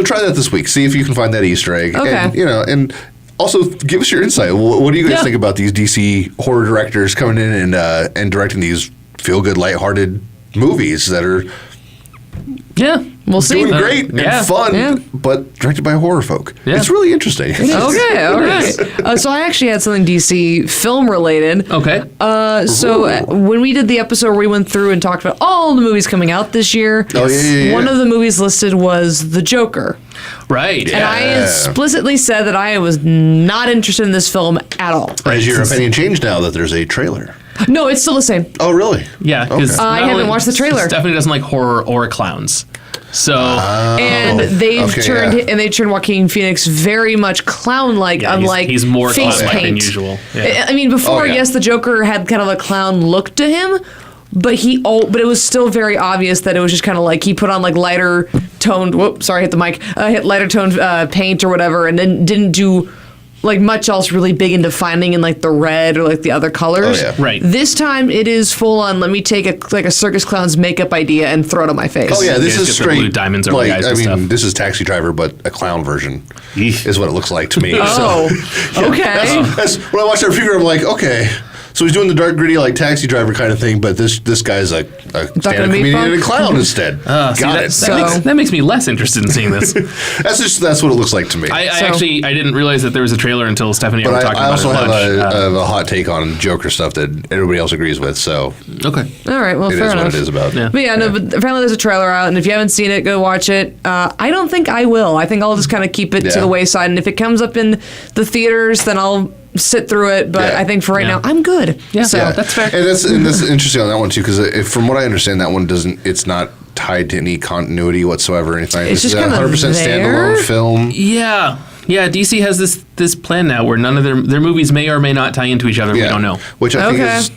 [SPEAKER 4] try that this week. See if you can find that Easter egg.
[SPEAKER 3] Okay.
[SPEAKER 4] And also give us your insight. What do you guys think about these DC horror directors coming in and directing these feel-good, lighthearted movies that are
[SPEAKER 3] we'll see.
[SPEAKER 4] Doing great and fun, but directed by horror folk.
[SPEAKER 5] Yeah.
[SPEAKER 4] It's really interesting.
[SPEAKER 3] Okay, all right. So I actually had something DC film related.
[SPEAKER 5] Okay.
[SPEAKER 3] So when we did the episode where we went through and talked about all the movies coming out this year, one of the movies listed was The Joker.
[SPEAKER 5] Right.
[SPEAKER 3] And I explicitly said that I was not interested in this film at all.
[SPEAKER 4] Has your opinion changed now that there's a trailer?
[SPEAKER 3] No, it's still the same.
[SPEAKER 4] Oh, really?
[SPEAKER 5] Yeah, because
[SPEAKER 3] I haven't watched the trailer.
[SPEAKER 5] Stephanie doesn't like horror or clowns. So
[SPEAKER 3] and they've turned Joaquin Phoenix very much clown-like, unlike
[SPEAKER 5] he's more
[SPEAKER 3] face
[SPEAKER 5] clown-like
[SPEAKER 3] paint
[SPEAKER 5] than usual. Yeah.
[SPEAKER 3] I mean, before, yes, the Joker had kind of a clown look to him, but it was still very obvious that it was just kind of like he put on lighter toned. Whoops, sorry, hit the mic. Hit lighter toned paint or whatever, and then didn't do much else really big in defining in the red or the other colors.
[SPEAKER 4] Oh, yeah.
[SPEAKER 5] Right.
[SPEAKER 3] This time it is full on. Let me take a circus clown's makeup idea and throw it on my face.
[SPEAKER 4] Oh yeah, this is straight
[SPEAKER 5] blue diamonds over the eyes and stuff.
[SPEAKER 4] This is Taxi Driver, but a clown version is what it looks like to me.
[SPEAKER 3] Oh,
[SPEAKER 4] So,
[SPEAKER 3] okay.
[SPEAKER 4] That's, when I watched that figure, I'm like, okay, So he's doing the dark, gritty, like taxi driver kind of thing, but this guy's a stand-up comedian and a clown instead. Got it.
[SPEAKER 5] That makes me less interested in seeing this.
[SPEAKER 4] That's what it looks like to me.
[SPEAKER 5] I didn't realize that there was a trailer until Stephanie and I were talking about it.
[SPEAKER 4] I also have a hot take on Joker stuff that everybody else agrees with. So
[SPEAKER 5] okay,
[SPEAKER 3] all right, well,
[SPEAKER 4] it
[SPEAKER 3] fair
[SPEAKER 4] is
[SPEAKER 3] enough.
[SPEAKER 4] what it is about.
[SPEAKER 3] Yeah. But but apparently there's a trailer out, and if you haven't seen it, go watch it. I don't think I will. I think I'll just kind of keep it to the wayside, and if it comes up in the theaters, then I'll sit through it. But I think for right now, I'm good.
[SPEAKER 5] Yeah,
[SPEAKER 3] so
[SPEAKER 5] that's fair.
[SPEAKER 4] And that's interesting on that one too, because from what I understand, that one it's not tied to any continuity whatsoever or anything.
[SPEAKER 3] It's just
[SPEAKER 4] kind of 100% standalone film.
[SPEAKER 5] Yeah, DC has this plan now where none of their movies may or may not tie into each other. We don't know,
[SPEAKER 4] which I think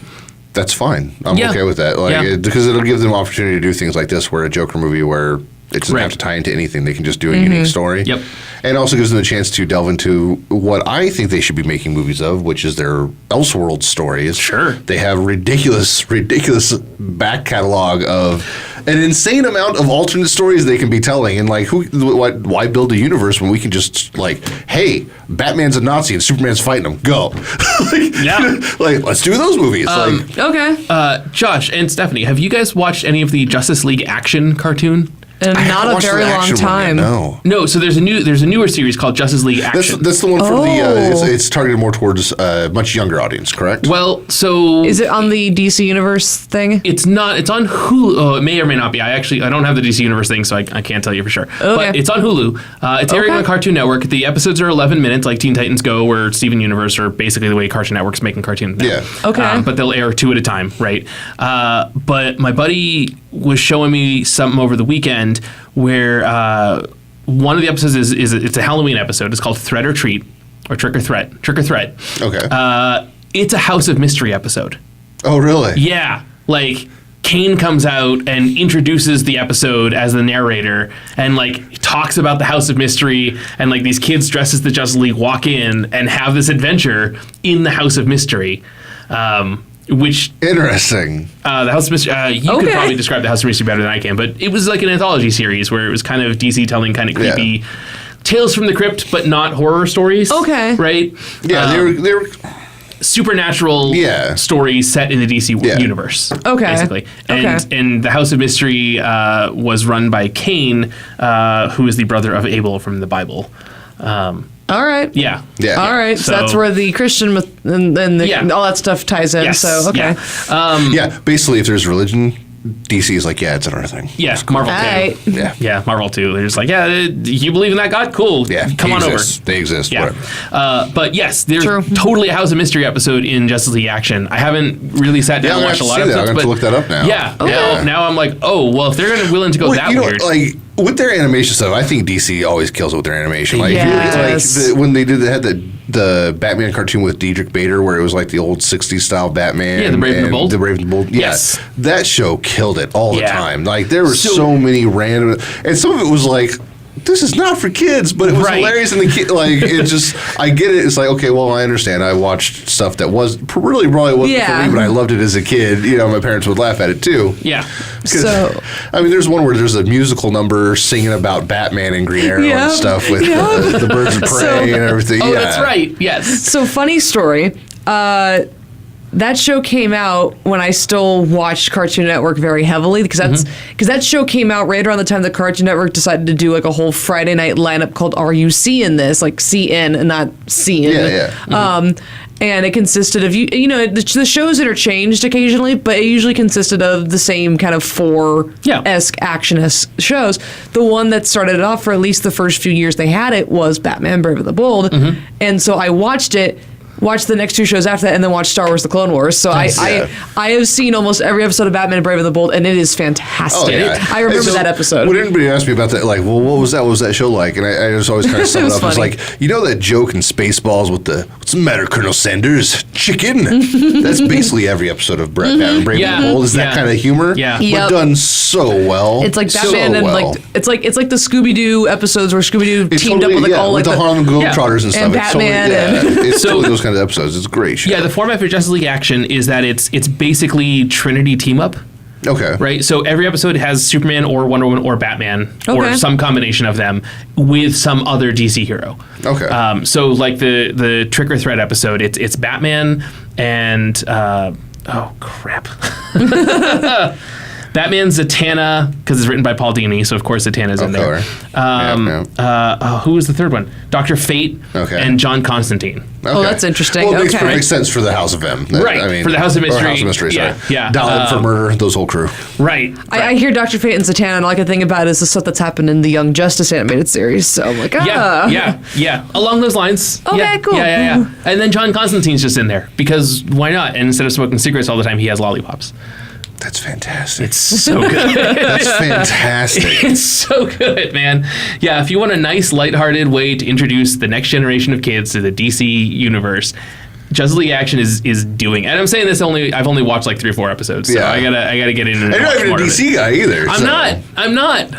[SPEAKER 4] that's fine. I'm okay with that, because it'll give them opportunity to do things like this, where a Joker movie where it doesn't have to tie into anything. They can just do a unique story.
[SPEAKER 5] Yep.
[SPEAKER 4] And also gives them a chance to delve into what I think they should be making movies of, which is their Elseworld stories.
[SPEAKER 5] Sure.
[SPEAKER 4] They have ridiculous back catalog of an insane amount of alternate stories they can be telling. And like, why build a universe when we can just hey, Batman's a Nazi and Superman's fighting him. Go. Let's do those movies.
[SPEAKER 3] okay.
[SPEAKER 5] Josh and Stephanie, have you guys watched any of the Justice League action cartoon?
[SPEAKER 3] And not a very long time.
[SPEAKER 5] No. So there's a newer series called Justice League Action.
[SPEAKER 4] That's the one for the. It's targeted more towards a much younger audience, correct?
[SPEAKER 5] Well, so
[SPEAKER 3] is it on the DC Universe thing?
[SPEAKER 5] It's not. It's on Hulu. Oh, it may or may not be. I don't have the DC Universe thing, so I can't tell you for sure. Okay. But it's on Hulu. It's airing on Cartoon Network. The episodes are 11 minutes, like Teen Titans Go or Steven Universe, or basically the way Cartoon Network's making cartoons now.
[SPEAKER 4] Yeah.
[SPEAKER 3] Okay.
[SPEAKER 5] But they'll air 2 at a time, right? But my buddy was showing me something over the weekend where one of the episodes is it's a Halloween episode. It's called Threat or Treat, or Trick or Threat.
[SPEAKER 4] Okay.
[SPEAKER 5] It's a House of Mystery episode.
[SPEAKER 4] Oh, really?
[SPEAKER 5] Yeah. Like, Kane comes out and introduces the episode as the narrator and talks about the House of Mystery, and these kids dressed as the Justice League walk in and have this adventure in the House of Mystery. Which
[SPEAKER 4] interesting.
[SPEAKER 5] The House of Mystery. You could probably describe the House of Mystery better than I can, but it was like an anthology series where it was kind of DC telling kind of creepy tales from the crypt, but not horror stories.
[SPEAKER 3] Okay.
[SPEAKER 5] Right.
[SPEAKER 4] Yeah, they were
[SPEAKER 5] supernatural stories set in the DC universe. Okay. Basically, and the House of Mystery was run by Cain, who is the brother of Abel from the Bible.
[SPEAKER 3] All right.
[SPEAKER 5] Yeah.
[SPEAKER 3] All right. So that's where the Christian myth and all that stuff ties in.
[SPEAKER 5] Yes.
[SPEAKER 3] So, okay.
[SPEAKER 4] Basically, if there's religion, DC is it's another thing.
[SPEAKER 5] Yeah, Marvel too.
[SPEAKER 3] Right.
[SPEAKER 5] Yeah, Marvel too. They're just you believe in that God? Cool.
[SPEAKER 4] Yeah,
[SPEAKER 5] come on over.
[SPEAKER 4] They exist.
[SPEAKER 5] Yeah. But yes, there's totally a House of Mystery episode in Justice League Action. I haven't really sat down and watched a lot of episodes.
[SPEAKER 4] I'm going to look that up now.
[SPEAKER 5] Yeah. Okay. Now I'm like, if they're willing to go weird.
[SPEAKER 4] With their animation stuff, I think DC always kills it with their animation. When they had the Batman cartoon with Diedrich Bader, where it was the old '60s style Batman.
[SPEAKER 5] Yeah, the Brave and the Bold.
[SPEAKER 4] The Brave and the Bold.
[SPEAKER 5] Yes,
[SPEAKER 4] that show killed it all the time. There were so many random, and some of it was this is not for kids, but it was hilarious, and the kid it just I get it. It's okay, well, I understand. I watched stuff that probably wasn't for me, but I loved it as a kid. My parents would laugh at it too.
[SPEAKER 5] Yeah.
[SPEAKER 3] So
[SPEAKER 4] there's one where there's a musical number singing about Batman and Green Arrow and stuff with the birds of prey and everything.
[SPEAKER 5] Oh, that's right. Yes.
[SPEAKER 3] So funny story. That show came out when I still watched Cartoon Network very heavily, because that show came out right around the time that Cartoon Network decided to do a whole Friday night lineup called Are You Seeing This? CN and not Seeing.
[SPEAKER 4] Yeah.
[SPEAKER 3] And it consisted of the shows interchanged occasionally, but it usually consisted of the same kind of 4-esque action-esque shows. The one that started it off for at least the first few years they had it was Batman Brave and the Bold, and so I watched the next 2 shows after that, and then watched Star Wars: The Clone Wars. So I have seen almost every episode of Batman Brave and the Bold, and it is fantastic. I remember that episode.
[SPEAKER 4] When anybody asked me about that, what was that? What was that show like? And I just always kind of sum it up. It's that joke in Spaceballs with what's the matter, Colonel Sanders? Chicken. That's basically every episode of Batman Brave and the Bold. Is that kind of humor?
[SPEAKER 5] Yeah.
[SPEAKER 4] But done so well.
[SPEAKER 3] It's like Batman and it's like the Scooby Doo episodes where Scooby Doo teamed up with all
[SPEAKER 4] with the Harlem Globetrotters and stuff.
[SPEAKER 3] And Batman.
[SPEAKER 4] It's totally those kind of episodes. It's great show.
[SPEAKER 5] Yeah, the format for Justice League Action is that it's basically Trinity team up.
[SPEAKER 4] Okay.
[SPEAKER 5] Right? So every episode has Superman or Wonder Woman or Batman or some combination of them with some other DC hero.
[SPEAKER 4] Okay.
[SPEAKER 5] So like the Trick or Threat episode, it's Batman and oh crap. Batman's Zatanna, because it's written by Paul Dini, so of course Zatanna's in there. Who was the third one? Dr. Fate and John Constantine.
[SPEAKER 3] Okay. Oh, that's interesting.
[SPEAKER 4] Well, it makes perfect sense for the House of M.
[SPEAKER 5] Right, I mean, for the House of Mystery.
[SPEAKER 4] House of Mystery, sorry.
[SPEAKER 5] Yeah.
[SPEAKER 4] Dial for Murder, those whole crew.
[SPEAKER 5] Right.
[SPEAKER 3] I hear Dr. Fate and Zatanna, and all I can think about is the stuff that's happened in the Young Justice animated series, so I'm like,
[SPEAKER 5] Yeah. Along those lines.
[SPEAKER 3] Okay, cool.
[SPEAKER 5] Yeah. And then John Constantine's just in there, because why not? And instead of smoking cigarettes all the time, he has lollipops.
[SPEAKER 4] That's fantastic.
[SPEAKER 5] It's so good.
[SPEAKER 4] That's fantastic.
[SPEAKER 5] It's so good, man. Yeah, if you want a nice, lighthearted way to introduce the next generation of kids to the DC universe, Justice League Action is doing. And I'm saying this I've only watched like 3 or 4 episodes, so I gotta get into it.
[SPEAKER 4] You're not even a DC guy either.
[SPEAKER 5] I'm not.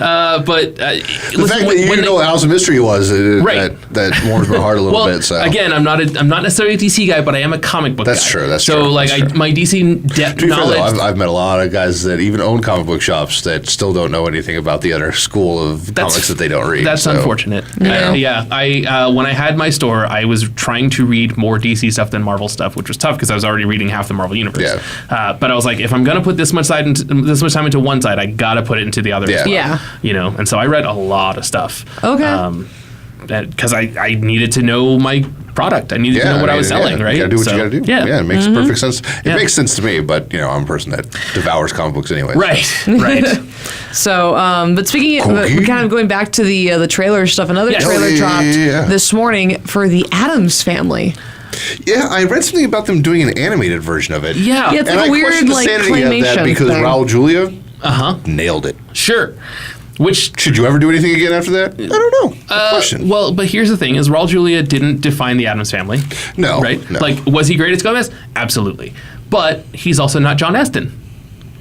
[SPEAKER 5] But
[SPEAKER 4] the fact that you know what House of Mystery was, that warms my heart a little bit. So
[SPEAKER 5] again, I'm not necessarily a DC guy, but I am a comic book guy.
[SPEAKER 4] That's true.
[SPEAKER 5] So like my DC knowledge.
[SPEAKER 4] Fair, though, I've met a lot of guys that even own comic book shops that still don't know anything about the other school of comics that they don't read.
[SPEAKER 5] That's unfortunate. I when I had my store, I was trying to read more DC stuff than Marvel stuff, which was tough because I was already reading half the Marvel universe.
[SPEAKER 4] Yeah.
[SPEAKER 5] But I was like, if I'm gonna put this much time into one side, I gotta put it into the other.
[SPEAKER 4] Yeah.
[SPEAKER 3] Yeah.
[SPEAKER 5] You know, and so I read a lot of stuff.
[SPEAKER 3] Okay.
[SPEAKER 5] Because I needed to know my product. I needed to know what I was selling, right?
[SPEAKER 4] You gotta do what you gotta do.
[SPEAKER 5] Yeah.
[SPEAKER 4] It makes perfect sense. It makes sense to me, but I'm a person that devours comic books anyway.
[SPEAKER 5] Right.
[SPEAKER 3] So, but speaking of, kind of going back to the trailer stuff, another trailer dropped this morning for the Addams Family.
[SPEAKER 4] Yeah, I read something about them doing an animated version of it.
[SPEAKER 3] Yeah, it's like a weird like claymation
[SPEAKER 4] because
[SPEAKER 3] thing.
[SPEAKER 4] Raul Julia nailed it.
[SPEAKER 5] Sure. Which
[SPEAKER 4] should you ever do anything again after that? I don't know. Question.
[SPEAKER 5] Well, but here's the thing: is Raul Julia didn't define the Addams Family.
[SPEAKER 4] No.
[SPEAKER 5] Right?
[SPEAKER 4] No.
[SPEAKER 5] Like, was he great as Gomez? Absolutely. But he's also not John Astin.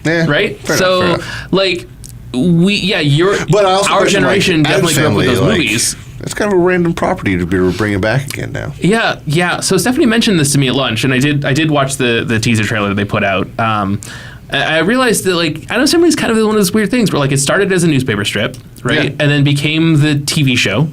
[SPEAKER 4] Yeah.
[SPEAKER 5] Right?
[SPEAKER 4] Fair
[SPEAKER 5] so,
[SPEAKER 4] enough.
[SPEAKER 5] like, our generation definitely grew up with those movies.
[SPEAKER 4] It's kind of a random property to be bringing back again now.
[SPEAKER 5] Yeah. So Stephanie mentioned this to me at lunch, and I did watch the teaser trailer that they put out. I realized that like Addams Family is kind of one of those weird things where like it started as a newspaper strip, right, and then became the TV show,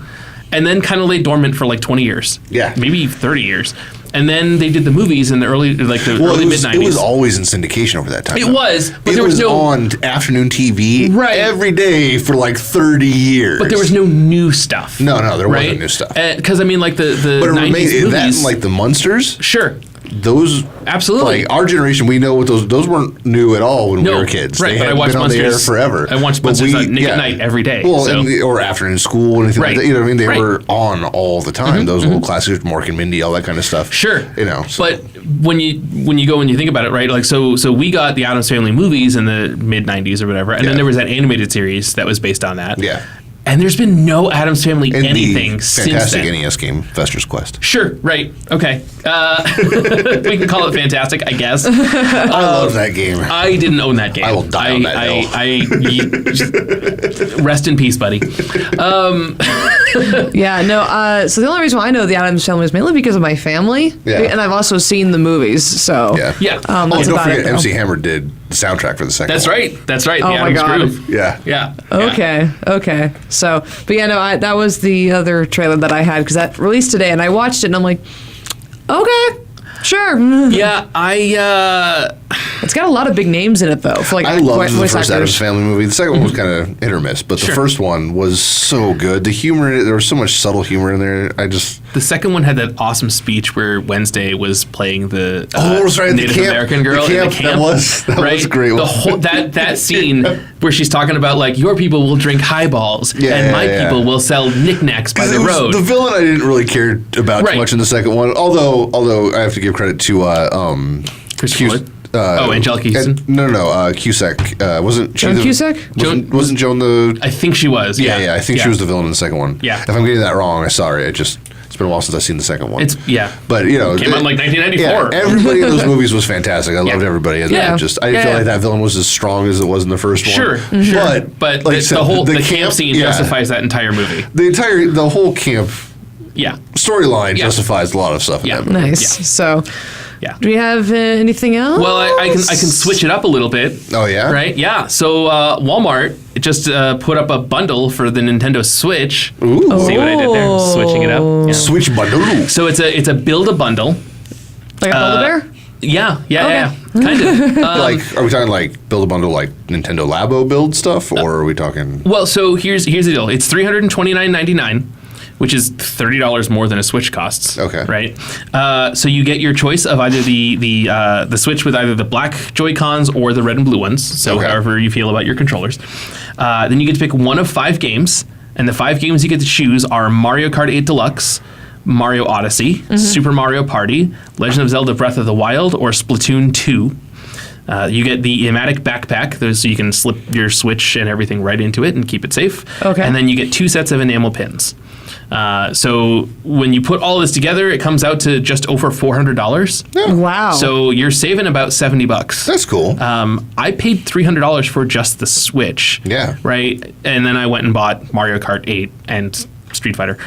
[SPEAKER 5] and then kind of lay dormant for like 20 years, maybe 30 years. And then they did the movies in the early mid-90s.
[SPEAKER 4] It was always in syndication over that time.
[SPEAKER 5] It was, but
[SPEAKER 4] there was no on afternoon TV every day for like 30 years.
[SPEAKER 5] But there was no new stuff.
[SPEAKER 4] No, there wasn't new stuff.
[SPEAKER 5] Because I mean, like the 90s movies,
[SPEAKER 4] that and like the Munsters.
[SPEAKER 5] Sure.
[SPEAKER 4] Those
[SPEAKER 5] absolutely,
[SPEAKER 4] like our generation, we know what those weren't new at all when we were kids.
[SPEAKER 5] Right,
[SPEAKER 4] but I watched been Munsters on the air forever.
[SPEAKER 5] I watched Munsters at night every day.
[SPEAKER 4] Well, or afternoon school or anything like that. You know what I mean? They were on all the time. Those old classics, Mork and Mindy, all that kind of stuff.
[SPEAKER 5] Sure,
[SPEAKER 4] So.
[SPEAKER 5] But when you go and you think about it, right? Like so we got the Addams Family movies in the mid '90s or whatever, and then there was that animated series that was based on that.
[SPEAKER 4] Yeah.
[SPEAKER 5] And there's been no Addams Family
[SPEAKER 4] and
[SPEAKER 5] anything since then.
[SPEAKER 4] Fantastic NES game, Fester's Quest.
[SPEAKER 5] Sure, right, okay. We can call it fantastic, I guess.
[SPEAKER 4] I love that game.
[SPEAKER 5] I didn't own that game.
[SPEAKER 4] I will die on that
[SPEAKER 5] hill. Rest in peace, buddy.
[SPEAKER 3] So the only reason why I know the Addams Family is mainly because of my family, and I've also seen the movies. So
[SPEAKER 5] yeah.
[SPEAKER 4] Don't forget, MC Hammer did the soundtrack for the second.
[SPEAKER 5] That's right.
[SPEAKER 3] Oh my God.
[SPEAKER 5] Groove.
[SPEAKER 4] Yeah.
[SPEAKER 3] Okay. So, but that was the other trailer that I had because that released today, and I watched it, and I'm like, okay, sure.
[SPEAKER 5] Yeah,
[SPEAKER 3] it's got a lot of big names in it though. For like
[SPEAKER 4] I loved the first Addams Family movie. The second one was kind of hit or miss, but the first one was so good. The humor, there was so much subtle humor in there.
[SPEAKER 5] The second one had that awesome speech where Wednesday was playing the Native American girl in the camp. That was great. The whole that scene where she's talking about like your people will drink highballs and my people will sell knickknacks by the road.
[SPEAKER 4] The villain I didn't really care about too much in the second one. Although I have to give credit to
[SPEAKER 5] Christopher Lloyd. Angelica Houston?
[SPEAKER 4] No. Cusack. Wasn't she
[SPEAKER 3] Joan Cusack?
[SPEAKER 4] Wasn't Joan the...
[SPEAKER 5] I think she was,
[SPEAKER 4] Yeah, I think she was the villain in the second one.
[SPEAKER 5] Yeah.
[SPEAKER 4] If I'm getting that wrong, I'm sorry. It's been a while since I've seen the second one. But,
[SPEAKER 5] came out in like 1994.
[SPEAKER 4] Yeah, everybody in those movies was fantastic. I loved everybody. And I didn't feel like that villain was as strong as it was in the first one.
[SPEAKER 5] Sure. But like the camp scene justifies that entire movie.
[SPEAKER 4] The whole camp...
[SPEAKER 5] Yeah.
[SPEAKER 4] Storyline justifies a lot of stuff in that movie.
[SPEAKER 3] Nice. So,
[SPEAKER 5] Yeah.
[SPEAKER 3] Do we have anything else?
[SPEAKER 5] Well, I can switch it up a little bit.
[SPEAKER 4] Oh, yeah?
[SPEAKER 5] Right? Yeah. So Walmart just put up a bundle for the Nintendo Switch.
[SPEAKER 4] Ooh.
[SPEAKER 5] See what I did there? Switching it up. Yeah.
[SPEAKER 4] Switch bundle.
[SPEAKER 5] So it's a Build-A-Bundle.
[SPEAKER 3] Like a Build-A-Bear?
[SPEAKER 5] Yeah,
[SPEAKER 3] Okay.
[SPEAKER 5] kind of.
[SPEAKER 4] Like, are we talking like build a bundle like Nintendo Labo build stuff, or are we talking?
[SPEAKER 5] Well, so here's the deal. It's $329.99, which is $30 more than a Switch costs.
[SPEAKER 4] Okay.
[SPEAKER 5] Right. So you get your choice of either the Switch with either the black Joy-Cons or the red and blue ones. So however you feel about your controllers. Then you get to pick one of 5 games, and the 5 games you get to choose are Mario Kart 8 Deluxe, Mario Odyssey, Super Mario Party, Legend of Zelda Breath of the Wild, or Splatoon 2. You get the Ematic backpack, so you can slip your Switch and everything right into it and keep it safe.
[SPEAKER 3] Okay.
[SPEAKER 5] And then you get 2 sets of enamel pins. So when you put all this together, it comes out to just over $400.
[SPEAKER 3] Wow.
[SPEAKER 5] So you're saving about $70.
[SPEAKER 4] That's cool.
[SPEAKER 5] I paid $300 for just the Switch.
[SPEAKER 4] Yeah.
[SPEAKER 5] Right? And then I went and bought Mario Kart 8 and Street Fighter.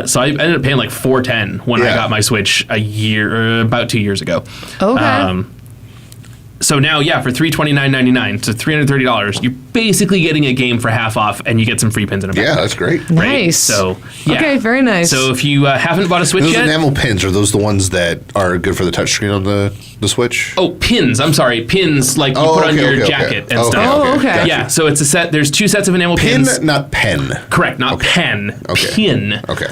[SPEAKER 5] So I ended up paying like $410 when I got my Switch about 2 years ago.
[SPEAKER 3] Okay.
[SPEAKER 5] So now, for $329.99, so $330, you're basically getting a game for half off, and you get some free pins in a backpack.
[SPEAKER 4] Yeah, that's great.
[SPEAKER 5] Right?
[SPEAKER 3] Nice.
[SPEAKER 5] So, yeah.
[SPEAKER 3] Okay, very nice.
[SPEAKER 5] So if you haven't bought a Switch
[SPEAKER 4] Those
[SPEAKER 5] yet...
[SPEAKER 4] enamel pins, are those the ones that are good for the touchscreen on the Switch?
[SPEAKER 5] Oh, pins. I'm sorry. Pins like you put on your jacket and stuff.
[SPEAKER 3] Oh, okay.
[SPEAKER 4] Gotcha.
[SPEAKER 5] Yeah, so it's a set. There's 2 sets of enamel
[SPEAKER 4] Pin,
[SPEAKER 5] pins.
[SPEAKER 4] not pen.
[SPEAKER 5] Correct, not pen.
[SPEAKER 4] Okay.
[SPEAKER 5] Pin.
[SPEAKER 4] Okay.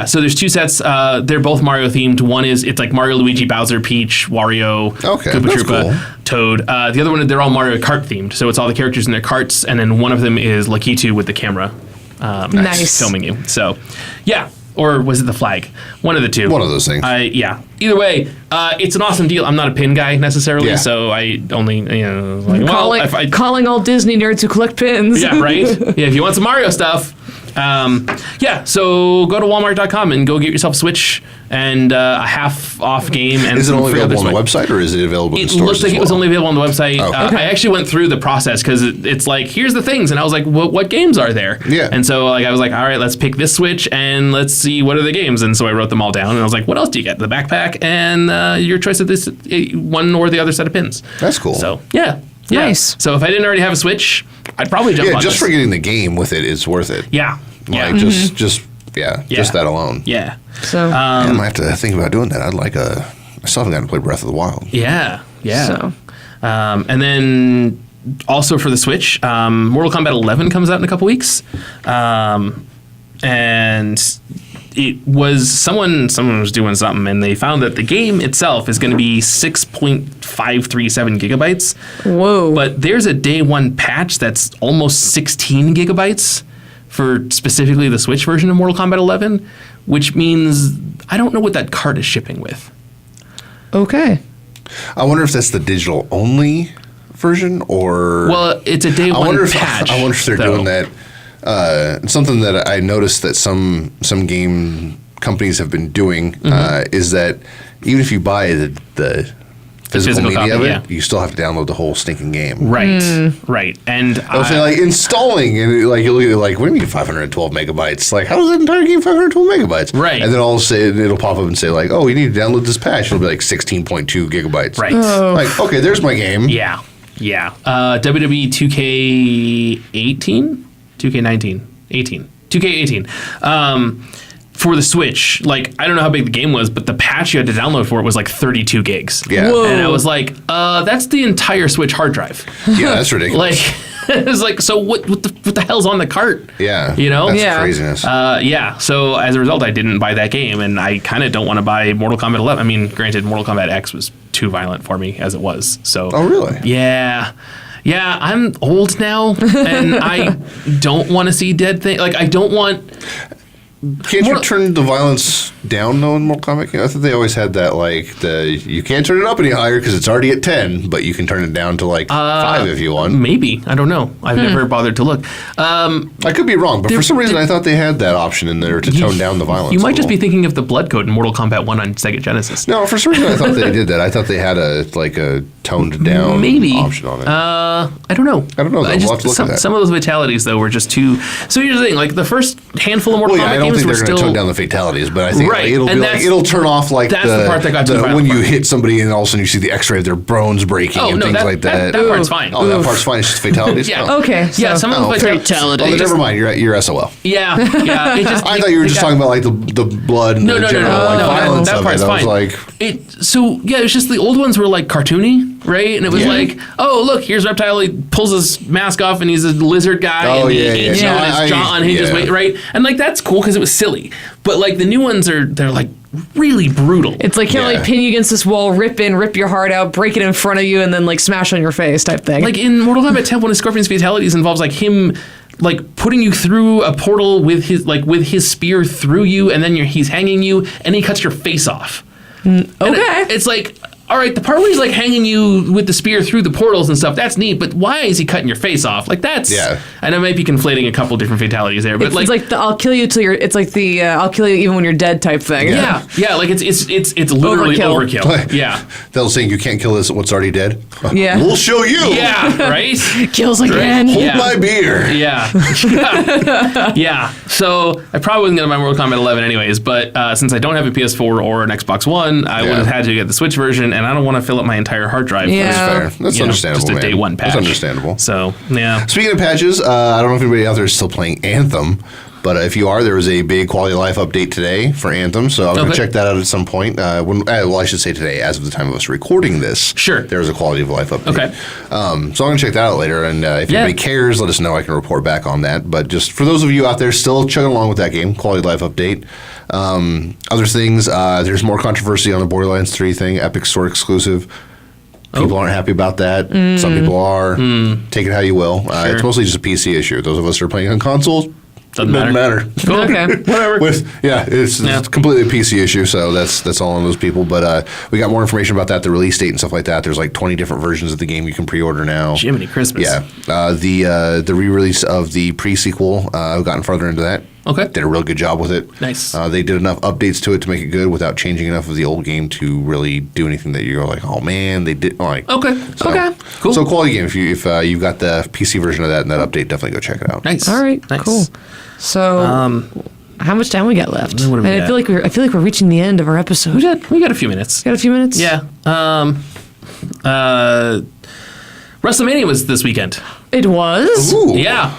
[SPEAKER 5] So there's 2 sets. They're both Mario themed. One is it's like Mario, Luigi, Bowser, Peach, Wario, Koopa
[SPEAKER 4] that's
[SPEAKER 5] Troopa,
[SPEAKER 4] cool.
[SPEAKER 5] Toad. The other one, they're all Mario Kart themed. So it's all the characters in their carts, and then one of them is Lakitu with the camera
[SPEAKER 3] Nice.
[SPEAKER 5] filming you. So, yeah. Or was it the flag? One of the two.
[SPEAKER 4] One of those things.
[SPEAKER 5] Either way, it's an awesome deal. I'm not a pin guy necessarily, so I only,
[SPEAKER 3] calling all Disney nerds who collect pins.
[SPEAKER 5] Yeah, right? Yeah, if you want some Mario stuff. So go to Walmart.com and go get yourself a Switch and a half off game. And
[SPEAKER 4] is it only
[SPEAKER 5] free
[SPEAKER 4] available on the
[SPEAKER 5] other
[SPEAKER 4] website, or is it available in
[SPEAKER 5] It
[SPEAKER 4] stores?
[SPEAKER 5] looks like it was only available on the website.
[SPEAKER 4] Okay.
[SPEAKER 5] I actually went through the process because it's like, here's the things. And I was like, what games are there?
[SPEAKER 4] Yeah.
[SPEAKER 5] And so I was like, all right, let's pick this Switch and let's see what are the games. And so I wrote them all down. And I was like, what else do you get? The backpack and your choice of this one or the other set of pins.
[SPEAKER 4] That's cool.
[SPEAKER 5] So, yeah.
[SPEAKER 3] Nice.
[SPEAKER 5] So if I didn't already have a Switch, I'd probably jump on
[SPEAKER 4] just
[SPEAKER 5] this.
[SPEAKER 4] for getting the game with it is worth it.
[SPEAKER 5] Yeah.
[SPEAKER 4] Like just that alone.
[SPEAKER 5] Yeah.
[SPEAKER 3] So,
[SPEAKER 4] I might have to think about doing that. I still haven't gotten to play Breath of the Wild.
[SPEAKER 5] Yeah.
[SPEAKER 3] So.
[SPEAKER 5] And then also for the Switch, Mortal Kombat 11 comes out in a couple weeks. And it was someone was doing something, and they found that the game itself is going to be 6.537 gigabytes.
[SPEAKER 3] Whoa.
[SPEAKER 5] But there's a day one patch that's almost 16 gigabytes for specifically the Switch version of Mortal Kombat 11, which means I don't know what that card is shipping with.
[SPEAKER 3] Okay.
[SPEAKER 4] I wonder if that's the digital only version, or
[SPEAKER 5] it's a day one patch.
[SPEAKER 4] I wonder if they're doing that. Something that I noticed that some game companies have been doing is that even if you buy the physical media
[SPEAKER 5] copy,
[SPEAKER 4] of it, you still have to download the whole stinking game.
[SPEAKER 5] Right. And
[SPEAKER 4] I'll say like installing, and you look at it like, what do you mean 512 megabytes? Like, how does that entire game 512 megabytes?
[SPEAKER 5] Right.
[SPEAKER 4] And then all of a sudden it'll pop up and say like, oh, you need to download this patch. It'll be like 16.2 gigabytes.
[SPEAKER 5] Right.
[SPEAKER 4] Like, okay, there's my game.
[SPEAKER 5] Yeah. WWE 2K18? 2K19? 18. 2K18. For the Switch, like, I don't know how big the game was, but the patch you had to download for it was like 32 gigs.
[SPEAKER 4] Yeah.
[SPEAKER 3] Whoa.
[SPEAKER 5] And I was like, that's the entire Switch hard drive.
[SPEAKER 4] Yeah, that's ridiculous.
[SPEAKER 5] Like, it was like, so what the hell's on the cart?
[SPEAKER 4] Yeah.
[SPEAKER 5] You know?
[SPEAKER 4] That's craziness.
[SPEAKER 5] So as a result, I didn't buy that game, and I kind of don't want to buy Mortal Kombat 11. I mean, granted, Mortal Kombat X was too violent for me as it was. So.
[SPEAKER 4] Oh, really?
[SPEAKER 5] Yeah. Yeah, I'm old now, and I don't want to see dead things. Like, I don't want...
[SPEAKER 4] Can't you turn the violence down, though, in Mortal Kombat? I thought they always had that, like, you can't turn it up any higher because it's already at 10, but you can turn it down to, like, 5 if you want.
[SPEAKER 5] Maybe. I don't know. I've never bothered to look.
[SPEAKER 4] I could be wrong, but for some reason I thought they had that option in there to tone down the violence.
[SPEAKER 5] You might just be thinking of the blood code in Mortal Kombat 1 on Sega Genesis.
[SPEAKER 4] No, for some reason I thought they did that. I thought they had a toned down option on it.
[SPEAKER 5] I don't know.
[SPEAKER 4] I don't know. We'll have to look at that.
[SPEAKER 5] Some of those fatalities though were just too. So here's the thing: like the first handful of Mortal Kombat
[SPEAKER 4] I don't
[SPEAKER 5] games
[SPEAKER 4] think
[SPEAKER 5] were
[SPEAKER 4] they're
[SPEAKER 5] still
[SPEAKER 4] going to tone down the fatalities, but I think
[SPEAKER 5] Right,
[SPEAKER 4] it'll
[SPEAKER 5] and
[SPEAKER 4] be like it'll turn off like
[SPEAKER 5] that's the part that got too violent
[SPEAKER 4] when you
[SPEAKER 5] for me.
[SPEAKER 4] hit somebody and all of a sudden you see the X-ray of their bones breaking and things like that.
[SPEAKER 5] That part's fine.
[SPEAKER 4] Oh, that part's fine. It's just fatalities.
[SPEAKER 5] Yeah.
[SPEAKER 4] Oh.
[SPEAKER 3] Okay.
[SPEAKER 5] Yeah, some of the
[SPEAKER 3] fatality.
[SPEAKER 4] Oh, then never mind. You're SOL.
[SPEAKER 5] Yeah. It just,
[SPEAKER 4] I thought you were just talking about like the blood and the general violence
[SPEAKER 5] that
[SPEAKER 4] of
[SPEAKER 5] part's
[SPEAKER 4] it. I was
[SPEAKER 5] fine.
[SPEAKER 4] like,
[SPEAKER 5] it was just the old ones were like cartoony, right? And it was like, oh look, here's Reptile. He pulls his mask off and he's a lizard guy.
[SPEAKER 4] Oh,
[SPEAKER 5] and
[SPEAKER 4] yeah,
[SPEAKER 5] his jaw unhinges, right? And like that's cool because it was silly. But like the new ones they're like really brutal.
[SPEAKER 3] It's like he'll like pin you against this wall, rip your heart out, break it in front of you, and then like smash on your face type thing.
[SPEAKER 5] Like in Mortal Kombat 10, one of Scorpion's fatalities involves like him like putting you through a portal with his spear through you, and then he's hanging you, and he cuts your face off.
[SPEAKER 3] Okay.
[SPEAKER 5] It's like, all right, the part where he's like hanging you with the spear through the portals and stuff, that's neat, but why is he cutting your face off? Like that's, and I might be conflating a couple different fatalities there, but
[SPEAKER 3] it's like the I'll kill you till you're, it's like the I'll kill you even when you're dead type thing.
[SPEAKER 5] Yeah, like it's literally overkill. Yeah.
[SPEAKER 4] They'll saying you can't kill this what's already dead.
[SPEAKER 3] Yeah.
[SPEAKER 4] We'll show you.
[SPEAKER 5] Yeah, right?
[SPEAKER 3] Kills again.
[SPEAKER 4] Hold my beer.
[SPEAKER 5] Yeah. Yeah. So I probably wasn't going to buy Mortal Kombat 11 anyways, but since I don't have a PS4 or an Xbox One, I would have had to get the Switch version, and I don't want to fill up my entire hard drive.
[SPEAKER 4] That's fair. That's understandable.
[SPEAKER 5] Just a day one patch.
[SPEAKER 4] That's understandable.
[SPEAKER 5] So, yeah.
[SPEAKER 4] Speaking of patches, I don't know if anybody out there is still playing Anthem, but if you are, there was a big quality of life update today for Anthem, so I'm going to check that out at some point. Well, I should say today, as of the time of us recording this.
[SPEAKER 5] Sure.
[SPEAKER 4] There was a quality of life update.
[SPEAKER 5] Okay.
[SPEAKER 4] So I'm going to check that out later, and if anybody cares, let us know. I can report back on that. But just for those of you out there still chugging along with that game, quality of life update. Other things, there's more controversy on the Borderlands 3 thing, Epic Store exclusive. People aren't happy about that. Some people are. Take it how you will.
[SPEAKER 5] Sure.
[SPEAKER 4] It's mostly just a PC issue. Those of us who are playing on consoles, doesn't matter.
[SPEAKER 5] Cool.
[SPEAKER 3] Okay.
[SPEAKER 5] Whatever.
[SPEAKER 4] It's completely a PC issue, so that's all on those people. But we got more information about that, the release date and stuff like that. There's like 20 different versions of the game you can pre-order now.
[SPEAKER 5] Jiminy Christmas.
[SPEAKER 4] Yeah. The re-release of the pre-sequel, I've gotten further into that.
[SPEAKER 5] Okay.
[SPEAKER 4] Did a real good job with it.
[SPEAKER 5] Nice.
[SPEAKER 4] They did enough updates to it to make it good without changing enough of the old game to really do anything that you're like, oh man, they did. Like,
[SPEAKER 5] okay. Cool.
[SPEAKER 4] So quality game. If you've got the PC version of that and that update, definitely go check it out.
[SPEAKER 5] Nice.
[SPEAKER 3] All right.
[SPEAKER 5] Nice.
[SPEAKER 3] Cool. So, how much time we got left?
[SPEAKER 5] What have we got?
[SPEAKER 3] I feel like we're reaching the end of our episode.
[SPEAKER 5] We got a few minutes.
[SPEAKER 3] Got a few minutes?
[SPEAKER 5] Yeah. WrestleMania was this weekend.
[SPEAKER 3] It was?
[SPEAKER 4] Ooh.
[SPEAKER 5] Yeah.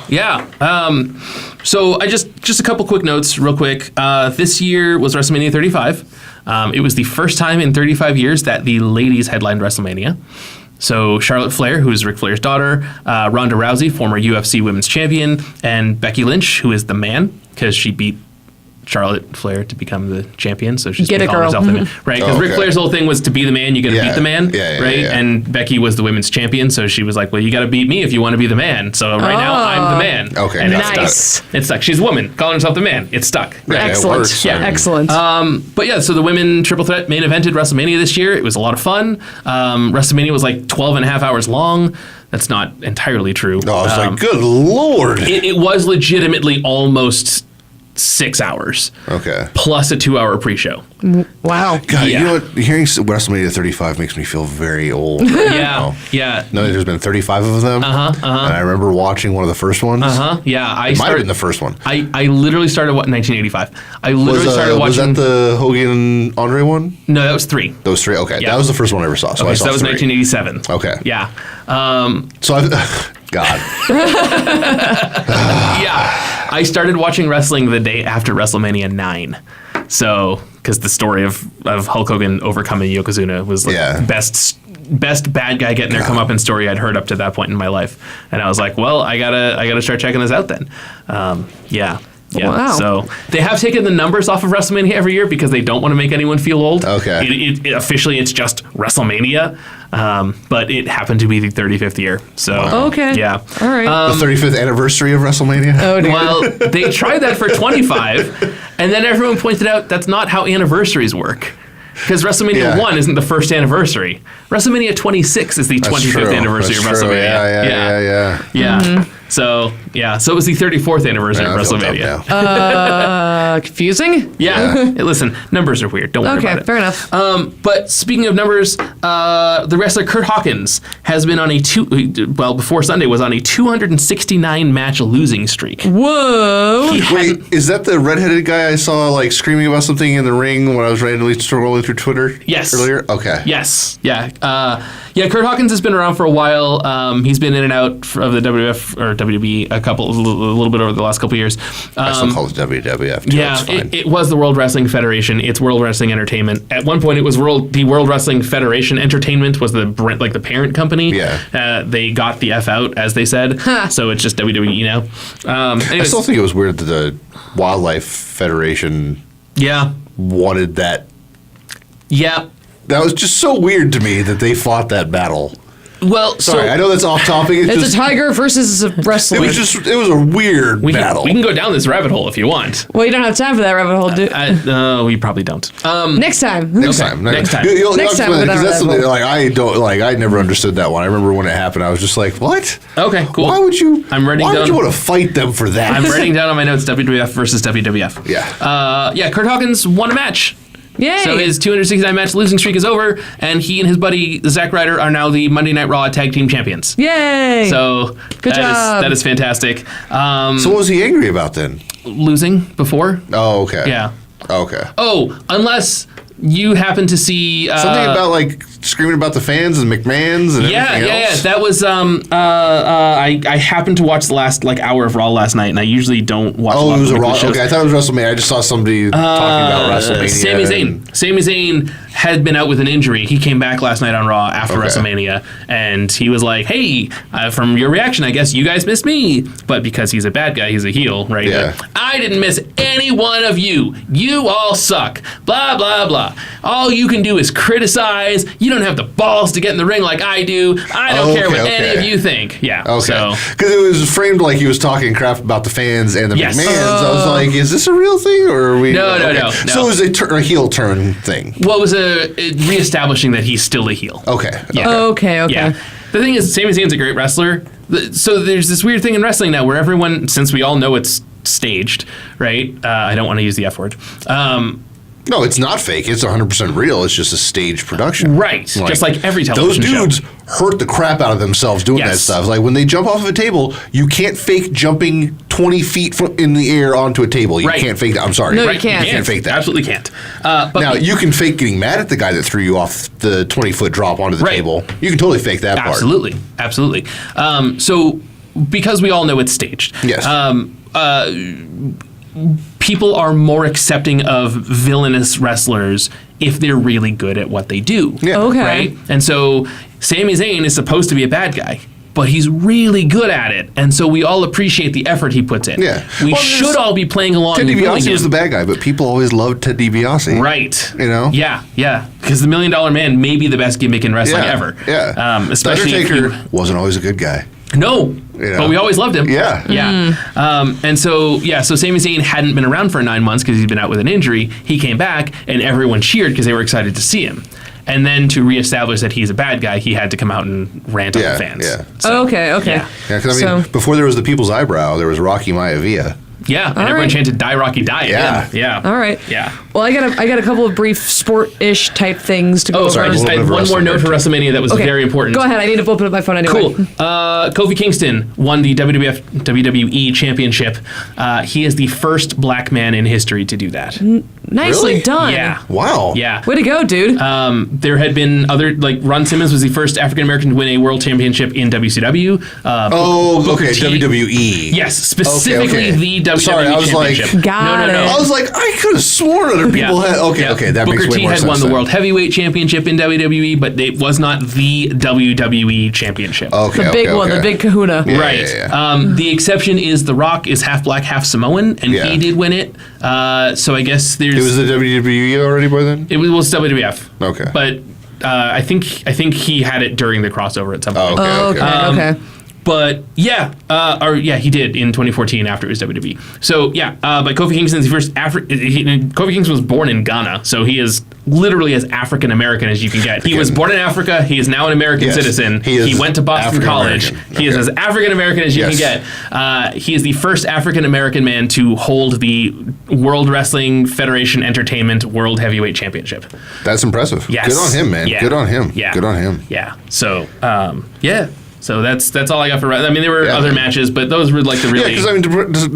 [SPEAKER 5] So I just a couple quick notes real quick. This year was WrestleMania 35. It was the first time in 35 years that the ladies headlined WrestleMania. So Charlotte Flair, who is Ric Flair's daughter, Ronda Rousey, former UFC Women's Champion, and Becky Lynch, who is the man, because she beat Charlotte Flair to become the champion, so she's calling herself the man, right? Because Ric Flair's whole thing was to be the man, you got to beat the man, right? Yeah. And Becky was the women's champion, so she was like, "Well, you got to beat me if you want to be the man." So now I'm the man.
[SPEAKER 4] Okay,
[SPEAKER 5] and
[SPEAKER 3] nice.
[SPEAKER 5] It's stuck. She's a woman calling herself the man. It's stuck.
[SPEAKER 4] Right.
[SPEAKER 3] Excellent.
[SPEAKER 4] It works.
[SPEAKER 3] Yeah, excellent.
[SPEAKER 5] But yeah, so the women triple threat main evented WrestleMania this year. It was a lot of fun. WrestleMania was like 12 and a half hours long. That's not entirely true.
[SPEAKER 4] Oh, I was like, good Lord.
[SPEAKER 5] It was legitimately almost 6 hours.
[SPEAKER 4] Okay.
[SPEAKER 5] Plus a 2-hour pre-show.
[SPEAKER 3] Wow.
[SPEAKER 4] God, you know what? Hearing WrestleMania 35 makes me feel very old.
[SPEAKER 5] Yeah.
[SPEAKER 4] No, there's been 35 of them. And I remember watching one of the first ones.
[SPEAKER 5] Yeah.
[SPEAKER 4] It might have been the first one.
[SPEAKER 5] I literally started in 1985. I literally started watching.
[SPEAKER 4] Was that the Hogan and Andre one?
[SPEAKER 5] No, that was 3.
[SPEAKER 4] Those 3? Okay.
[SPEAKER 5] Yeah.
[SPEAKER 4] That was the first one I ever saw. So I saw
[SPEAKER 5] that was
[SPEAKER 4] 3.
[SPEAKER 5] 1987.
[SPEAKER 4] Okay.
[SPEAKER 5] Yeah.
[SPEAKER 4] So I've... God.
[SPEAKER 5] Yeah. I started watching wrestling the day after WrestleMania 9. So, because the story of Hulk Hogan overcoming Yokozuna was like best bad guy getting their comeuppance story I'd heard up to that point in my life. And I was like, well, I gotta start checking this out then. Yeah.
[SPEAKER 3] Wow.
[SPEAKER 5] So they have taken the numbers off of WrestleMania every year because they don't want to make anyone feel old.
[SPEAKER 4] Okay.
[SPEAKER 5] It officially, it's just WrestleMania, but it happened to be the 35th year. So
[SPEAKER 3] Okay.
[SPEAKER 5] yeah.
[SPEAKER 3] All right.
[SPEAKER 4] The 35th anniversary of WrestleMania?
[SPEAKER 3] Oh, dear.
[SPEAKER 5] Well, they tried that for 25, and then everyone pointed out that's not how anniversaries work. Because WrestleMania 1 isn't the first anniversary. WrestleMania 26 is the 25th anniversary of WrestleMania.
[SPEAKER 4] Yeah.
[SPEAKER 5] Yeah. So it was the 34th anniversary of WrestleMania.
[SPEAKER 3] Confusing?
[SPEAKER 5] Yeah. Listen, numbers are weird. Don't worry about it.
[SPEAKER 3] Okay, fair enough.
[SPEAKER 5] But speaking of numbers, the wrestler Kurt Hawkins has been on before Sunday was on a 269 match losing streak.
[SPEAKER 3] Whoa.
[SPEAKER 4] Wait, is that the redheaded guy I saw like screaming about something in the ring when I was randomly scrolling through Twitter?
[SPEAKER 5] Yes.
[SPEAKER 4] Earlier? Okay.
[SPEAKER 5] Yes. Yeah. Kurt Hawkins has been around for a while. He's been in and out of the WWF or WWE a little bit over the last couple of years.
[SPEAKER 4] I still call it WWF. Too.
[SPEAKER 5] Yeah, it was the World Wrestling Federation. It's World Wrestling Entertainment. At one point, it was the World Wrestling Federation Entertainment was the parent company.
[SPEAKER 4] Yeah.
[SPEAKER 5] They got the F out, as they said. So it's just WWE now.
[SPEAKER 4] I still think it was weird that the Wildlife Federation wanted that.
[SPEAKER 5] Yeah.
[SPEAKER 4] That was just so weird to me that they fought that battle.
[SPEAKER 5] Well,
[SPEAKER 4] sorry, I know that's off topic.
[SPEAKER 3] It's a tiger versus a wrestler.
[SPEAKER 4] It was a weird battle.
[SPEAKER 5] We can go down this rabbit hole if you want.
[SPEAKER 3] Well, you don't have time for that rabbit hole, dude.
[SPEAKER 5] We probably don't.
[SPEAKER 3] Next time.
[SPEAKER 4] Next time.
[SPEAKER 3] Next time.
[SPEAKER 4] That's something I never understood that one. I remember when it happened. I was just like, what?
[SPEAKER 5] Okay, cool.
[SPEAKER 4] Why would you? Why
[SPEAKER 5] would
[SPEAKER 4] you want to fight them for that?
[SPEAKER 5] I'm writing down on my notes WWF versus WWF.
[SPEAKER 4] Yeah.
[SPEAKER 5] Kurt Hawkins won a match.
[SPEAKER 3] Yay.
[SPEAKER 5] So his 269 match losing streak is over, and he and his buddy Zack Ryder are now the Monday Night Raw Tag Team Champions.
[SPEAKER 3] Yay!
[SPEAKER 5] So
[SPEAKER 3] good job.
[SPEAKER 5] That is fantastic.
[SPEAKER 4] So what was he angry about then?
[SPEAKER 5] Losing before.
[SPEAKER 4] Oh, okay.
[SPEAKER 5] Yeah.
[SPEAKER 4] Okay.
[SPEAKER 5] Oh, unless you happen to see
[SPEAKER 4] something about like screaming about the fans and McMahon's and everything else.
[SPEAKER 5] That was I happened to watch the last hour of Raw last night, and I usually don't watch.
[SPEAKER 4] Oh, it was a Raw. Okay, I thought it was WrestleMania. I just saw somebody talking about WrestleMania.
[SPEAKER 5] Sami Zayn had been out with an injury. He came back last night on Raw after WrestleMania, and he was like, "Hey, from your reaction, I guess you guys missed me." But because he's a bad guy, he's a heel, right?
[SPEAKER 4] Yeah.
[SPEAKER 5] But I didn't miss any one of you. You all suck. Blah blah blah. All you can do is criticize. You don't have the balls to get in the ring like I do. I don't care what any of you think. Yeah.
[SPEAKER 4] Okay. Because it was framed like he was talking crap about the fans and the McMahons. I was like, is this a real thing or are we?
[SPEAKER 5] No.
[SPEAKER 4] So it was a heel turn thing.
[SPEAKER 5] Well, it was reestablishing that he's still a heel.
[SPEAKER 4] Okay.
[SPEAKER 5] Yeah.
[SPEAKER 3] Okay.
[SPEAKER 5] Yeah. The thing is, Sami Zayn's a great wrestler. So there's this weird thing in wrestling now where everyone, since we all know it's staged, right? I don't want to use the F word.
[SPEAKER 4] No, it's not fake. It's 100% real. It's just a staged production.
[SPEAKER 5] Right. Just like every television show.
[SPEAKER 4] Those dudes hurt the crap out of themselves doing that stuff. Like when they jump off of a table, you can't fake jumping 20 feet in the air onto a table. You can't fake that. I'm sorry.
[SPEAKER 3] No, you can't.
[SPEAKER 4] You can't fake that.
[SPEAKER 5] Absolutely can't.
[SPEAKER 4] But now, you can fake getting mad at the guy that threw you off the 20-foot drop onto the table. You can totally fake that part.
[SPEAKER 5] Absolutely. So because we all know it's staged.
[SPEAKER 4] Yes.
[SPEAKER 5] People are more accepting of villainous wrestlers if they're really good at what they do.
[SPEAKER 4] Yeah.
[SPEAKER 3] Okay.
[SPEAKER 5] Right? And so Sami Zayn is supposed to be a bad guy, but he's really good at it. And so we all appreciate the effort he puts in.
[SPEAKER 4] Yeah.
[SPEAKER 5] We should all be playing along.
[SPEAKER 4] Ted DiBiase was the bad guy, but people always loved Ted DiBiase.
[SPEAKER 5] Right.
[SPEAKER 4] You know?
[SPEAKER 5] Yeah. Because the $1 Million Man may be the best gimmick in wrestling ever.
[SPEAKER 4] Yeah.
[SPEAKER 5] Especially
[SPEAKER 4] The Undertaker wasn't always a good guy.
[SPEAKER 5] No, but we always loved him.
[SPEAKER 4] Yeah.
[SPEAKER 5] And so Sami Zayn hadn't been around for 9 months because he'd been out with an injury. He came back, and everyone cheered because they were excited to see him. And then to reestablish that he's a bad guy, he had to come out and rant on the fans.
[SPEAKER 3] Yeah. Okay.
[SPEAKER 4] Yeah, because before there was the People's Eyebrow, there was Rocky Maivia.
[SPEAKER 5] Yeah, and everyone chanted "Die Rocky Die." Yeah.
[SPEAKER 3] All right.
[SPEAKER 5] Yeah.
[SPEAKER 3] Well, I got a couple of brief sport-ish type things to go over.
[SPEAKER 5] Sorry, I had one more note for WrestleMania that was very important.
[SPEAKER 3] Go ahead. I need to open up my phone anyway.
[SPEAKER 5] Cool. Kofi Kingston won the WWE Championship. He is the first black man in history to do that.
[SPEAKER 3] Nicely done.
[SPEAKER 5] Yeah.
[SPEAKER 4] Wow.
[SPEAKER 5] Yeah.
[SPEAKER 3] Way to go, dude.
[SPEAKER 5] There had been other, Ron Simmons was the first African American to win a world championship in WCW.
[SPEAKER 4] WWE.
[SPEAKER 5] Yes, specifically the WWE
[SPEAKER 4] Sorry, I was
[SPEAKER 5] championship.
[SPEAKER 4] like,
[SPEAKER 3] no.
[SPEAKER 4] I was like, I could have sworn other people had. Okay, that
[SPEAKER 5] Booker
[SPEAKER 4] makes way
[SPEAKER 5] T
[SPEAKER 4] more
[SPEAKER 5] had
[SPEAKER 4] sense.
[SPEAKER 5] won the World Heavyweight Championship in WWE, but it was not the WWE Championship.
[SPEAKER 3] The big one, the big kahuna.
[SPEAKER 4] Yeah,
[SPEAKER 5] Right.
[SPEAKER 4] yeah.
[SPEAKER 5] The exception is The Rock is half black, half Samoan, and he did win it. So I guess there's...
[SPEAKER 4] It was the WWE already by then?
[SPEAKER 5] It was WWF.
[SPEAKER 4] Okay.
[SPEAKER 5] But I think he had it during the crossover at some point.
[SPEAKER 3] Okay.
[SPEAKER 5] But he did in 2014 after his WWE. So but Kofi Kingston's the first Kofi Kingston was born in Ghana, so he is literally as African American as you can get. He was born in Africa. He is now an American citizen. He went to Boston College. He is as African American as you can get. He is the first African American man to hold the World Wrestling Federation Entertainment World Heavyweight Championship.
[SPEAKER 4] That's impressive.
[SPEAKER 5] Yes.
[SPEAKER 4] Good on him, man.
[SPEAKER 5] Yeah.
[SPEAKER 4] Good on him.
[SPEAKER 5] Yeah.
[SPEAKER 4] Good on him.
[SPEAKER 5] Yeah. So, So that's all I got for. I mean, there were other matches, but those were like the really.
[SPEAKER 4] Yeah, because I mean,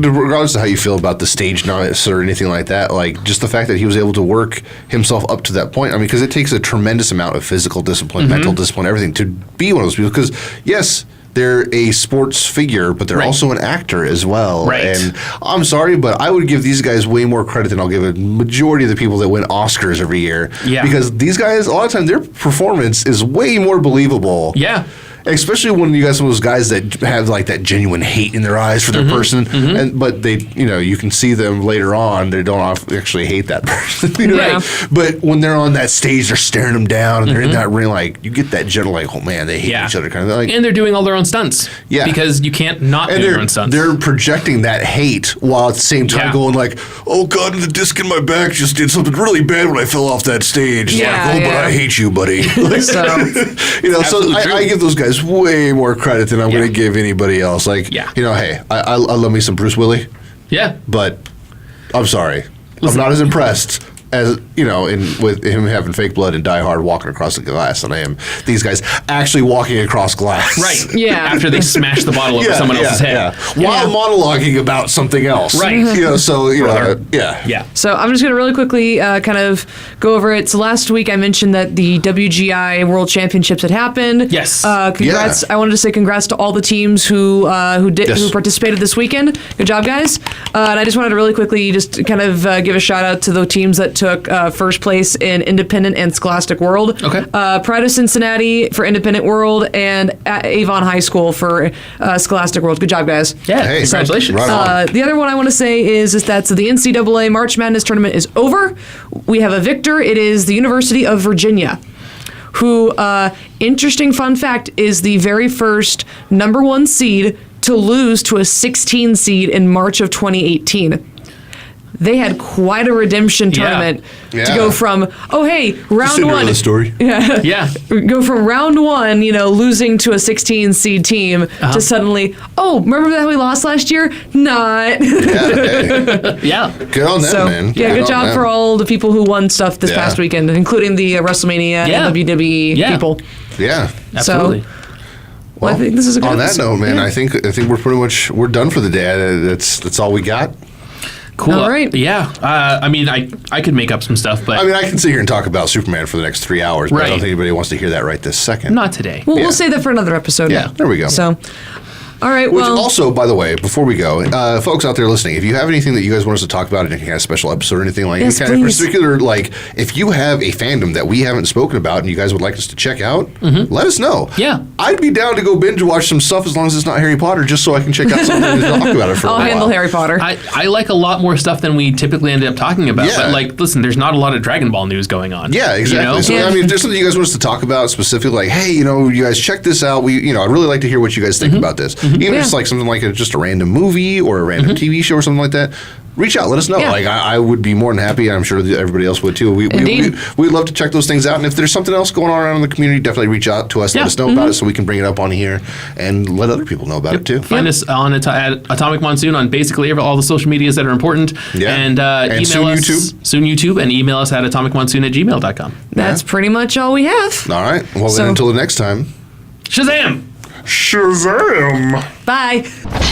[SPEAKER 4] regardless of how you feel about the stage novice or anything like that, like just the fact that he was able to work himself up to that point. I mean, because it takes a tremendous amount of physical discipline, mental discipline, everything to be one of those people. Because yes, they're a sports figure, but they're also an actor as well.
[SPEAKER 5] Right.
[SPEAKER 4] And I'm sorry, but I would give these guys way more credit than I'll give a majority of the people that win Oscars every year.
[SPEAKER 5] Yeah.
[SPEAKER 4] Because these guys, a lot of time, their performance is way more believable.
[SPEAKER 5] Yeah.
[SPEAKER 4] Especially when you got some of those guys that have like that genuine hate in their eyes for their person, but they, you can see them later on. They don't actually hate that person, right? But when they're on that stage, they're staring them down, and they're in that ring. Like you get that general, like, oh man, they hate each other kind of like.
[SPEAKER 5] And they're doing all their own stunts, because you can't not do your own stunts.
[SPEAKER 4] They're projecting that hate while at the same time going like, oh god, the disc in my back just did something really bad when I fell off that stage. But I hate you, buddy. Like, so I give those guys way more credit than I'm going to give anybody else. Like, hey, I love me some Bruce Willie. Yeah. But I'm sorry. I'm not as impressed as, with him having fake blood and Die Hard walking across the glass than I am these guys actually walking across glass.
[SPEAKER 5] Right. Yeah. After they smash the bottle over someone else's head.
[SPEAKER 4] While monologuing about something else.
[SPEAKER 5] Right.
[SPEAKER 4] So
[SPEAKER 3] I'm just going to really quickly kind of go over it. So last week I mentioned that the WGI World Championships had happened.
[SPEAKER 5] Yes.
[SPEAKER 3] Congrats. I wanted to say congrats to all the teams who participated this weekend. Good job, guys. And I just wanted to really quickly just kind of give a shout out to the teams that took first place in Independent and Scholastic World. Okay. Pride of Cincinnati for Independent World and Avon High School for Scholastic World. Good job, guys.
[SPEAKER 5] Yeah. Hey, congratulations.
[SPEAKER 3] The other one I want to say is that the NCAA March Madness tournament is over. We have a victor. It is the University of Virginia, who, interesting fun fact, is the very first number 1 seed to lose to a 16 seed in March of 2018. They had quite a redemption tournament to go from, round 1.
[SPEAKER 4] The story.
[SPEAKER 3] Go from round 1, losing to a 16 seed team to suddenly, remember that we lost last year? Not.
[SPEAKER 4] Good on them, man.
[SPEAKER 3] Yeah, good job for all the people who won stuff this past weekend, including the WrestleMania and WWE people.
[SPEAKER 4] Yeah.
[SPEAKER 5] Absolutely.
[SPEAKER 3] Well, I think this is a good
[SPEAKER 4] on
[SPEAKER 3] episode.
[SPEAKER 4] that note, man, I think we're done for the day. That's all we got.
[SPEAKER 5] Cool.
[SPEAKER 3] All right.
[SPEAKER 5] Yeah. I mean, I could make up some stuff, but...
[SPEAKER 4] I mean, I can sit here and talk about Superman for the next 3 hours, but I don't think anybody wants to hear that right this second.
[SPEAKER 5] Not today.
[SPEAKER 3] Well, we'll save that for another episode.
[SPEAKER 4] Yeah, there we go.
[SPEAKER 3] So... All right,
[SPEAKER 4] Which also, by the way, before we go, folks out there listening, if you have anything that you guys want us to talk about in any kind of special episode or anything like that, kind of particular, like, if you have a fandom that we haven't spoken about and you guys would like us to check out, let us know.
[SPEAKER 5] Yeah.
[SPEAKER 4] I'd be down to go binge watch some stuff as long as it's not Harry Potter, just so I can check out something and talk about it for a while.
[SPEAKER 3] I'll handle Harry Potter.
[SPEAKER 5] I like a lot more stuff than we typically end up talking about. But, like, listen, there's not a lot of Dragon Ball news going on.
[SPEAKER 4] Yeah, exactly. So, I mean, if there's something you guys want us to talk about specifically, like, hey, you guys check this out. I'd really like to hear what you guys think about this. Even if it's like something like just a random movie or a random TV show or something like that, reach out, let us know. Like I would be more than happy, and I'm sure that everybody else would too. We'd love to check those things out, and if there's something else going on around in the community, definitely reach out to us, let us know about it, so we can bring it up on here and let other people know about it too.
[SPEAKER 5] Find us on at Atomic Monsoon on basically all the social medias that are important, and email us soon YouTube, and email us at atomicmonsoon@gmail.com.
[SPEAKER 3] That's pretty much all we have.
[SPEAKER 4] All right. Well, then until the next time,
[SPEAKER 5] Shazam!
[SPEAKER 4] Shazam!
[SPEAKER 3] Bye.